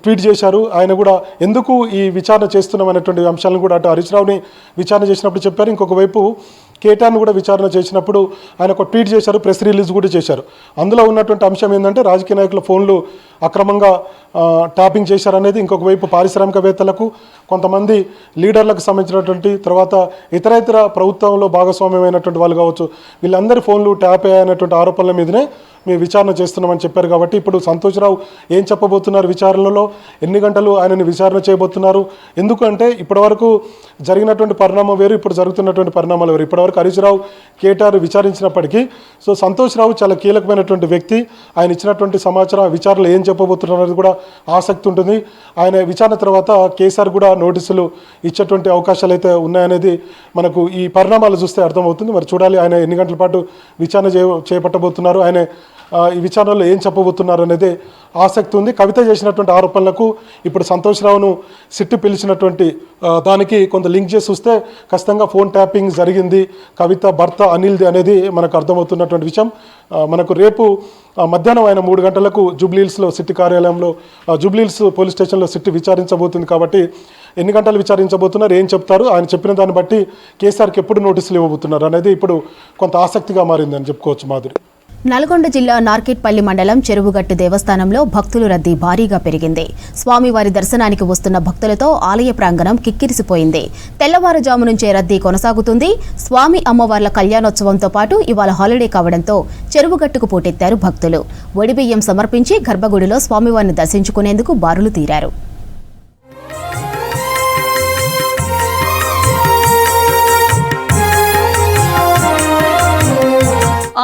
ట్వీట్ చేశారు. ఆయన కూడా ఎందుకు ఈ విచారణ చేస్తున్నాం అనేటువంటి అంశాలను కూడా అటు హరీష్ రావుని విచారణ చేసినప్పుడు చెప్పారు. ఇంకొక వైపు కేటీఆర్ను కూడా విచారణ చేసినప్పుడు ఆయన ఒక ట్వీట్ చేశారు, ప్రెస్ రిలీజ్ కూడా చేశారు. అందులో ఉన్నటువంటి అంశం ఏంటంటే రాజకీయ నాయకుల ఫోన్లు అక్రమంగా ట్యాపింగ్ చేశారనేది, ఇంకొక వైపు పారిశ్రామికవేత్తలకు, కొంతమంది లీడర్లకు సంబంధించినటువంటి, తర్వాత ఇతర ప్రభుత్వంలో భాగస్వామ్యమైనటువంటి వాళ్ళు కావచ్చు, వీళ్ళందరి ఫోన్లు ట్యాప్ అయ్యాయనేటువంటి ఆరోపణల మీదనే మేము విచారణ చేస్తున్నామని చెప్పారు. కాబట్టి ఇప్పుడు సంతోష్రావు ఏం చెప్పబోతున్నారు, విచారణలో ఎన్ని గంటలు ఆయనని విచారణ చేయబోతున్నారు, ఎందుకంటే ఇప్పటివరకు జరిగినటువంటి పరిణామం వేరు, ఇప్పుడు జరుగుతున్నటువంటి పరిణామాలు వేరు. ఇప్పటివరకు హరీష్ రావు కేటీఆర్ విచారించినప్పటికీ సో సంతోష్రావు చాలా కీలకమైనటువంటి వ్యక్తి. ఆయన ఇచ్చినటువంటి సమాచారం విచారణలో ఏం చెప్పబోతున్నారు అనేది కూడా ఆసక్తి ఉంటుంది. ఆయన విచారణ తర్వాత కేసీఆర్ కూడా నోటీసులు ఇచ్చేటువంటి అవకాశాలు అయితే ఉన్నాయనేది మనకు ఈ పరిణామాలు చూస్తే అర్థమవుతుంది. మరి చూడాలి ఆయన ఎన్ని గంటల పాటు విచారణ చేపట్టబోతున్నారు, ఆయన ఈ విచారణలో ఏం చెప్పబోతున్నారు అనేది ఆసక్తి ఉంది. కవిత చేసినటువంటి ఆరోపణలకు ఇప్పుడు సంతోష్రావును సిట్టు పిలిచినటువంటి దానికి కొంత లింక్ చేసి చూస్తే ఖచ్చితంగా ఫోన్ ట్యాపింగ్ జరిగింది, కవిత భర్త అనిల్ది అనేది మనకు అర్థమవుతున్నటువంటి విషయం. మనకు రేపు మధ్యాహ్నం ఆయన 3 గంటలకు జూబ్లీహిల్స్లో సిట్టి కార్యాలయంలో జూబ్లీహిల్స్ పోలీస్ స్టేషన్లో సిట్టి విచారించబోతుంది. కాబట్టి ఎన్ని గంటలు విచారించబోతున్నారు, ఏం చెప్తారు, ఆయన చెప్పిన దాన్ని బట్టి కేసీఆర్కి ఎప్పుడు నోటీసులు ఇవ్వబోతున్నారు అనేది ఇప్పుడు కొంత ఆసక్తిగా మారిందని చెప్పుకోవచ్చు. మాధురి. నల్గొండ జిల్లా నార్కెట్పల్లి మండలం చెరువుగట్టు దేవస్థానంలో భక్తుల రద్దీ భారీగా పెరిగింది. స్వామివారి దర్శనానికి వస్తున్న భక్తులతో ఆలయ ప్రాంగణం కిక్కిరిసిపోయింది. తెల్లవారుజాము నుంచే రద్దీ కొనసాగుతుంది. స్వామి అమ్మవార్ల కళ్యాణోత్సవంతో పాటు ఇవాళ హాలిడే కావడంతో చెరువుగట్టుకు పోటెత్తారు భక్తులు. ఒడిబియ్యం సమర్పించి గర్భగుడిలో స్వామివారిని దర్శించుకునేందుకు బారులు తీరారు.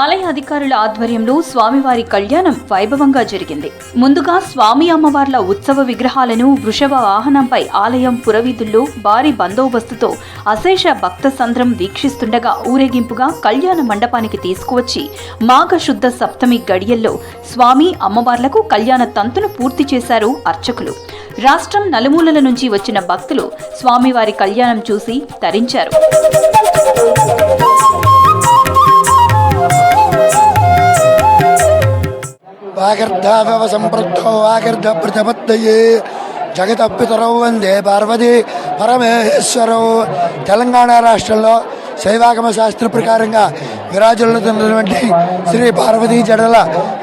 ఆలయ అధికారుల ఆధ్వర్యంలో స్వామివారి కళ్యాణం వైభవంగా జరిగింది. ముందుగా స్వామి అమ్మవార్ల ఉత్సవ విగ్రహాలను వృషభ వాహనంపై ఆలయం పురవీధుల్లో భారీ బందోబస్తుతో అశేష భక్త సంద్రం వీక్షిస్తుండగా ఊరేగింపుగా కళ్యాణ మండపానికి తీసుకువచ్చి మాఘశుద్ధ సప్తమి గడియల్లో స్వామి అమ్మవార్లకు కళ్యాణ తంతును పూర్తి చేశారు అర్చకులు. రాష్ట్రం నలుమూలల నుంచి వచ్చిన భక్తులు స్వామివారి కళ్యాణం చూసి తరించారు. వాగర్ధాభవ సంపృక్తో వాగర్ధ ప్రతిపత్తయే జగతపితరౌ వందే పార్వతీ పరమేశ్వరౌ. తెలంగాణ రాష్ట్రంలో శైవాగమ శాస్త్ర ప్రకారంగా విరాజులుతున్నటువంటి శ్రీ పార్వతీ జడల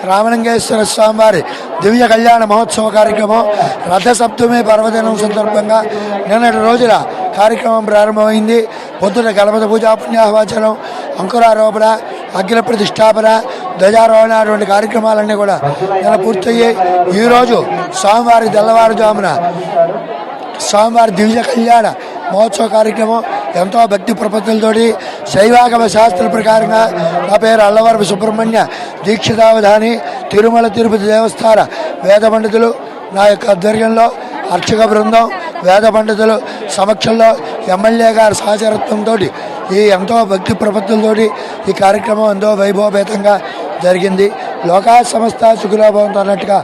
రామలింగేశ్వర స్వామివారి దివ్య కళ్యాణ మహోత్సవ కార్యక్రమం రథసప్తమి పర్వదినం సందర్భంగా నిన్నటి రోజున కార్యక్రమం ప్రారంభమైంది. పొద్దున గణపతి పూజా పుణ్యాహవాచనం, అంకురారోపణ, అగ్ని ప్రతిష్టాపన, ధ్వజారోహణ అటువంటి కార్యక్రమాలన్నీ కూడా ఇలా పూర్తయ్యాయి. ఈరోజు స్వామివారి తెల్లవారుజామున స్వామివారి దివ్య కళ్యాణ మహోత్సవ కార్యక్రమం ఎంతో భక్తి ప్రపత్తులతోటి శైవాగమ శాస్త్ర ప్రకారంగా నా పేరు అల్లవరపు సుబ్రహ్మణ్య దీక్షితావధాని, తిరుమల తిరుపతి దేవస్థాన వేద పండితులు నా యొక్క ఆధ్వర్యంలో, అర్చక బృందం, వేద పండితులు సమక్షంలో, ఎమ్మెల్యే గారి సహచరత్వంతో ఈ ఎంతో భక్తి ప్రపత్తులతోటి ఈ కార్యక్రమం ఎంతో వైభవపేతంగా జరిగింది. లోకా సంస్థ సుఖినోభవంతో అన్నట్టుగా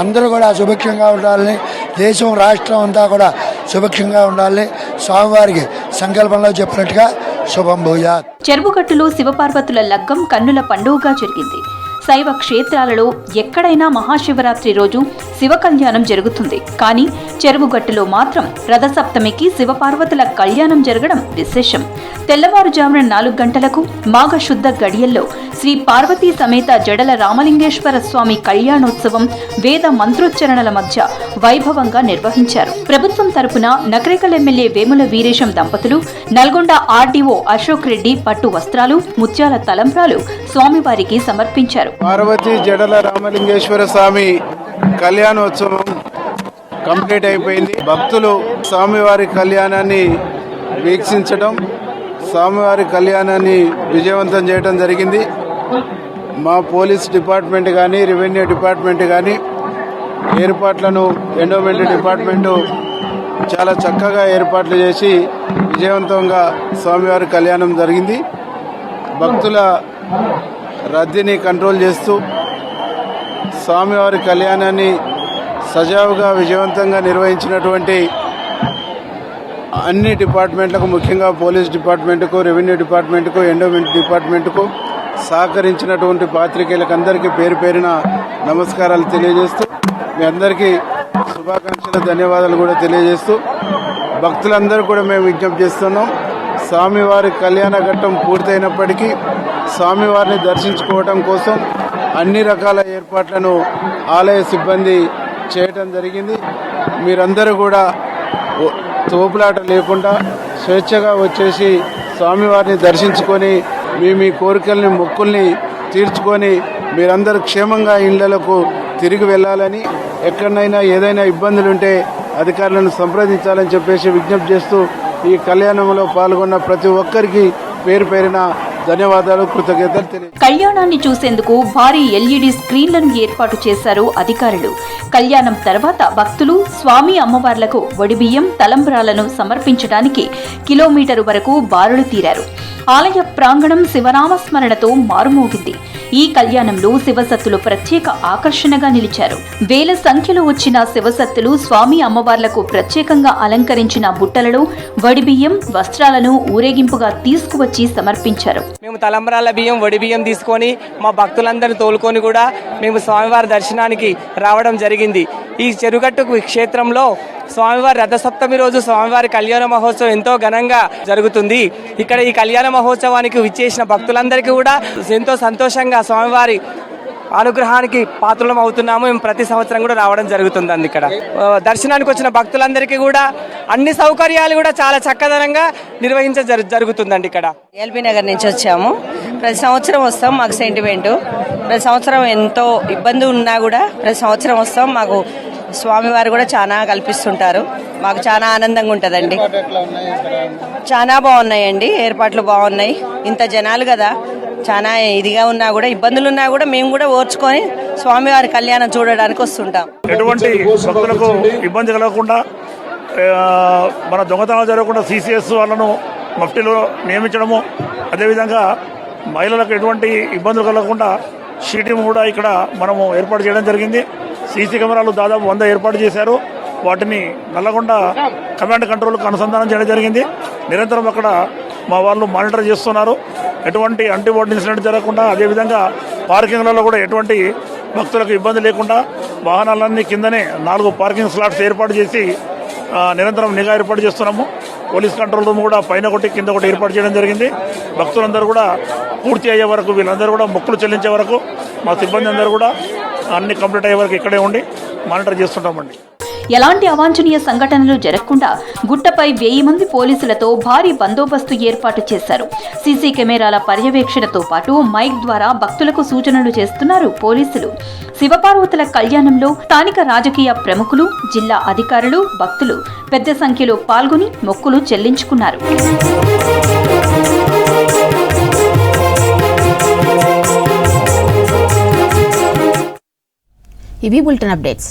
అందరూ కూడా సుభిక్షంగా ఉండాలని, దేశం రాష్ట్రం అంతా కూడా సుభిక్షంగా ఉండాలని స్వామివారికి సంకల్పంలో చెప్పినట్టుగా శుభం భూయాత్. చెరువుగట్టులో శివపార్వతుల లగ్గం కన్నుల పండుగగా జరిగింది. శైవ క్షేత్రాలలో ఎక్కడైనా మహాశివరాత్రి రోజు శివ కళ్యాణం జరుగుతుంది. కానీ చెరువుగట్టులో మాత్రం రథసప్తమికి శివపార్వతుల కళ్యాణం జరగడం విశేషం. తెల్లవారుజామున 4 గంటలకు మాఘశుద్ధ గడియల్లో శ్రీ పార్వతీ సమేత జడల రామలింగేశ్వర స్వామి కళ్యాణోత్సవం వేద మంత్రోచ్చరణల మధ్య వైభవంగా నిర్వహించారు. ప్రభుత్వం తరపున నకరేకల్ ఎమ్మెల్యే వేముల వీరేశం దంపతులు, నల్గొండ ఆర్డీఓ అశోక్ రెడ్డి పట్టు వస్త్రాలు, ముత్యాల తలంబ్రాలు స్వామివారికి సమర్పించారు. పార్వతీ జడల రామలింగేశ్వర స్వామి కళ్యాణోత్సవం కంప్లీట్ అయిపోయింది. భక్తులు స్వామివారి కళ్యాణాన్ని వీక్షించడం, స్వామివారి కళ్యాణాన్ని విజయవంతం చేయడం జరిగింది. మా పోలీస్ డిపార్ట్మెంట్ కానీ, రెవెన్యూ డిపార్ట్మెంట్ కానీ ఏర్పాట్లను ఎండోమెంట్ డిపార్ట్మెంటు చాలా చక్కగా ఏర్పాట్లు చేసి విజయవంతంగా స్వామివారి కళ్యాణం జరిగింది. భక్తుల రద్దీని కంట్రోల్ చేస్తూ స్వామివారి కళ్యాణాన్ని సజావుగా విజయవంతంగా నిర్వహించినటువంటి అన్ని డిపార్ట్మెంట్లకు, ముఖ్యంగా పోలీస్ డిపార్ట్మెంట్కు, రెవెన్యూ డిపార్ట్మెంట్కు, ఎండోమెంట్ డిపార్ట్మెంట్కు సహకరించినటువంటి పాత్రికేయులకు అందరికీ పేరు పేరున నమస్కారాలు తెలియజేస్తూ, మీ అందరికీ శుభాకాంక్షలు, ధన్యవాదాలు కూడా తెలియజేస్తూ, భక్తులందరూ కూడా మేము విజ్ఞప్తి చేస్తున్నాం. స్వామివారి కళ్యాణ ఘట్టం పూర్తయినప్పటికీ స్వామివారిని దర్శించుకోవడం కోసం అన్ని రకాల ఏర్పాట్లను ఆలయ సిబ్బంది చేయటం జరిగింది. మీరందరూ కూడా తోపులాట లేకుండా స్వేచ్ఛగా వచ్చేసి స్వామివారిని దర్శించుకొని మీ కోరికల్ని, మొక్కుల్ని తీర్చుకొని మీరందరూ క్షేమంగా ఇళ్లకు తిరిగి వెళ్ళాలని, ఎక్కడైనా ఏదైనా ఇబ్బందులుంటే అధికారులను సంప్రదించాలని చెప్పేసి విజ్ఞప్తి చేస్తూ ఈ కళ్యాణంలో పాల్గొన్న ప్రతి ఒక్కరికి పేరు పేరున ధన్యవాదాలు, కృతజ్ఞతలు తెలియజేస్తాను. కళ్యాణాన్ని చూసేందుకు భారీ ఎల్ఈడి స్క్రీన్లను ఏర్పాటు చేశారు అధికారులు. కళ్యాణం తర్వాత భక్తులు స్వామి అమ్మవార్లకు వడిబియ్యం, తలంబ్రాలను సమర్పించడానికి కిలోమీటరు వరకు బారులు తీరారు. ఆలయ ప్రాంగణం శివనామస్మరణతో మారుమోగింది. ఈ కళ్యాణంలో శివసత్తులు ప్రత్యేక ఆకర్షణగా నిలిచారు. వేల సంఖ్యలో వచ్చిన శివసత్తులు స్వామి అమ్మవార్లకు ప్రత్యేకంగా అలంకరించిన బుట్టలలో వడిబియ్యం, వస్త్రాలను ఊరేగింపుగా తీసుకువచ్చి సమర్పించారు. మేము తలంబ్రాల బియ్యం, వడి బియ్యం తీసుకొని మా భక్తులందరినీ తోలుకొని కూడా మేము స్వామివారి దర్శనానికి రావడం జరిగింది. ఈ చెరుగట్టు క్షేత్రంలో స్వామివారి రథసప్తమి రోజు స్వామివారి కళ్యాణ మహోత్సవం ఎంతో ఘనంగా జరుగుతుంది. ఇక్కడ ఈ కళ్యాణ మహోత్సవానికి విచ్చేసిన భక్తులందరికీ కూడా ఎంతో సంతోషంగా స్వామివారి అనుగ్రహానికి పాత్రలం అవుతున్నాము. మేము ప్రతి సంవత్సరం కూడా రావడం జరుగుతుందండి. ఇక్కడ దర్శనానికి వచ్చిన భక్తులందరికీ కూడా అన్ని సౌకర్యాలు కూడా చాలా చక్కదనంగా జరుగుతుందండి. ఇక్కడ ఎల్బీ నగర్ నుంచి వచ్చాము. ప్రతి సంవత్సరం వస్తాం, మాకు సెంటిమెంట్. ప్రతి సంవత్సరం ఎంతో ఇబ్బంది ఉన్నా కూడా ప్రతి సంవత్సరం వస్తాం. మాకు స్వామివారు కూడా చాలా కల్పిస్తుంటారు. మాకు చాలా ఆనందంగా ఉంటుందండి. చాలా బాగున్నాయండి, ఏర్పాట్లు బాగున్నాయి. ఇంత జనాలు కదా, చాలా ఇదిగా ఉన్నా కూడా, ఇబ్బందులు ఉన్నా కూడా మేము కూడా ఓర్చుకొని స్వామివారి కళ్యాణం చూడడానికి వస్తుంటాం. ఎటువంటి భక్తులకు ఇబ్బంది కలగకుండా, మన దొంగతనాలు జరగకుండా సిసిఎస్ వాళ్ళను మఫ్టీలో నియమించడము, అదేవిధంగా మహిళలకు ఎటువంటి ఇబ్బందులు కలగకుండా షీటింగ్ కూడా ఇక్కడ మనము ఏర్పాటు చేయడం జరిగింది. సీసీ కెమెరాలు దాదాపు 100 ఏర్పాటు చేశారు. వాటిని నల్లగొండ కమాండ్ కంట్రోల్కు అనుసంధానం చేయడం జరిగింది. నిరంతరం అక్కడ మా వాళ్ళు మానిటర్ చేస్తున్నారు. ఎటువంటి యాంటీబోర్డ్ ఇన్సిడెంట్ జరగకుండా, అదేవిధంగా పార్కింగ్లలో కూడా ఎటువంటి భక్తులకు ఇబ్బంది లేకుండా వాహనాలన్నీ కిందనే 4 పార్కింగ్ స్లాట్స్ ఏర్పాటు చేసి నిరంతరం నిఘా ఏర్పాటు చేస్తున్నాము. పోలీస్ కంట్రోల్ రూమ్ కూడా పైన ఒకటి, కింద ఒకటి ఏర్పాటు చేయడం జరిగింది. భక్తులందరూ కూడా పూర్తి అయ్యే వరకు, వీళ్ళందరూ కూడా మొక్కులు చెల్లించే వరకు మా సిబ్బంది అందరూ కూడా అన్ని కంప్లీట్ అయ్యే వరకు ఇక్కడే ఉండి మానిటర్ చేస్తుంటామండి. ఎలాంటి అవాంఛనీయ సంఘటనలు జరగకుండా గుట్టపై 1000 మంది పోలీసులతో భారీ బందోబస్తు ఏర్పాటు చేశారు. సీసీ కెమెరాల పర్యవేక్షణతో పాటు మైక్ ద్వారా భక్తులకు సూచనలు చేస్తున్నారు పోలీసులు. శివపార్వతుల కళ్యాణంలో స్థానిక రాజకీయ ప్రముఖులు, జిల్లా అధికారులు, భక్తులు పెద్ద సంఖ్యలో పాల్గొని మొక్కులు చెల్లించుకున్నారు. ఇవి బులెటిన్ అప్డేట్స్.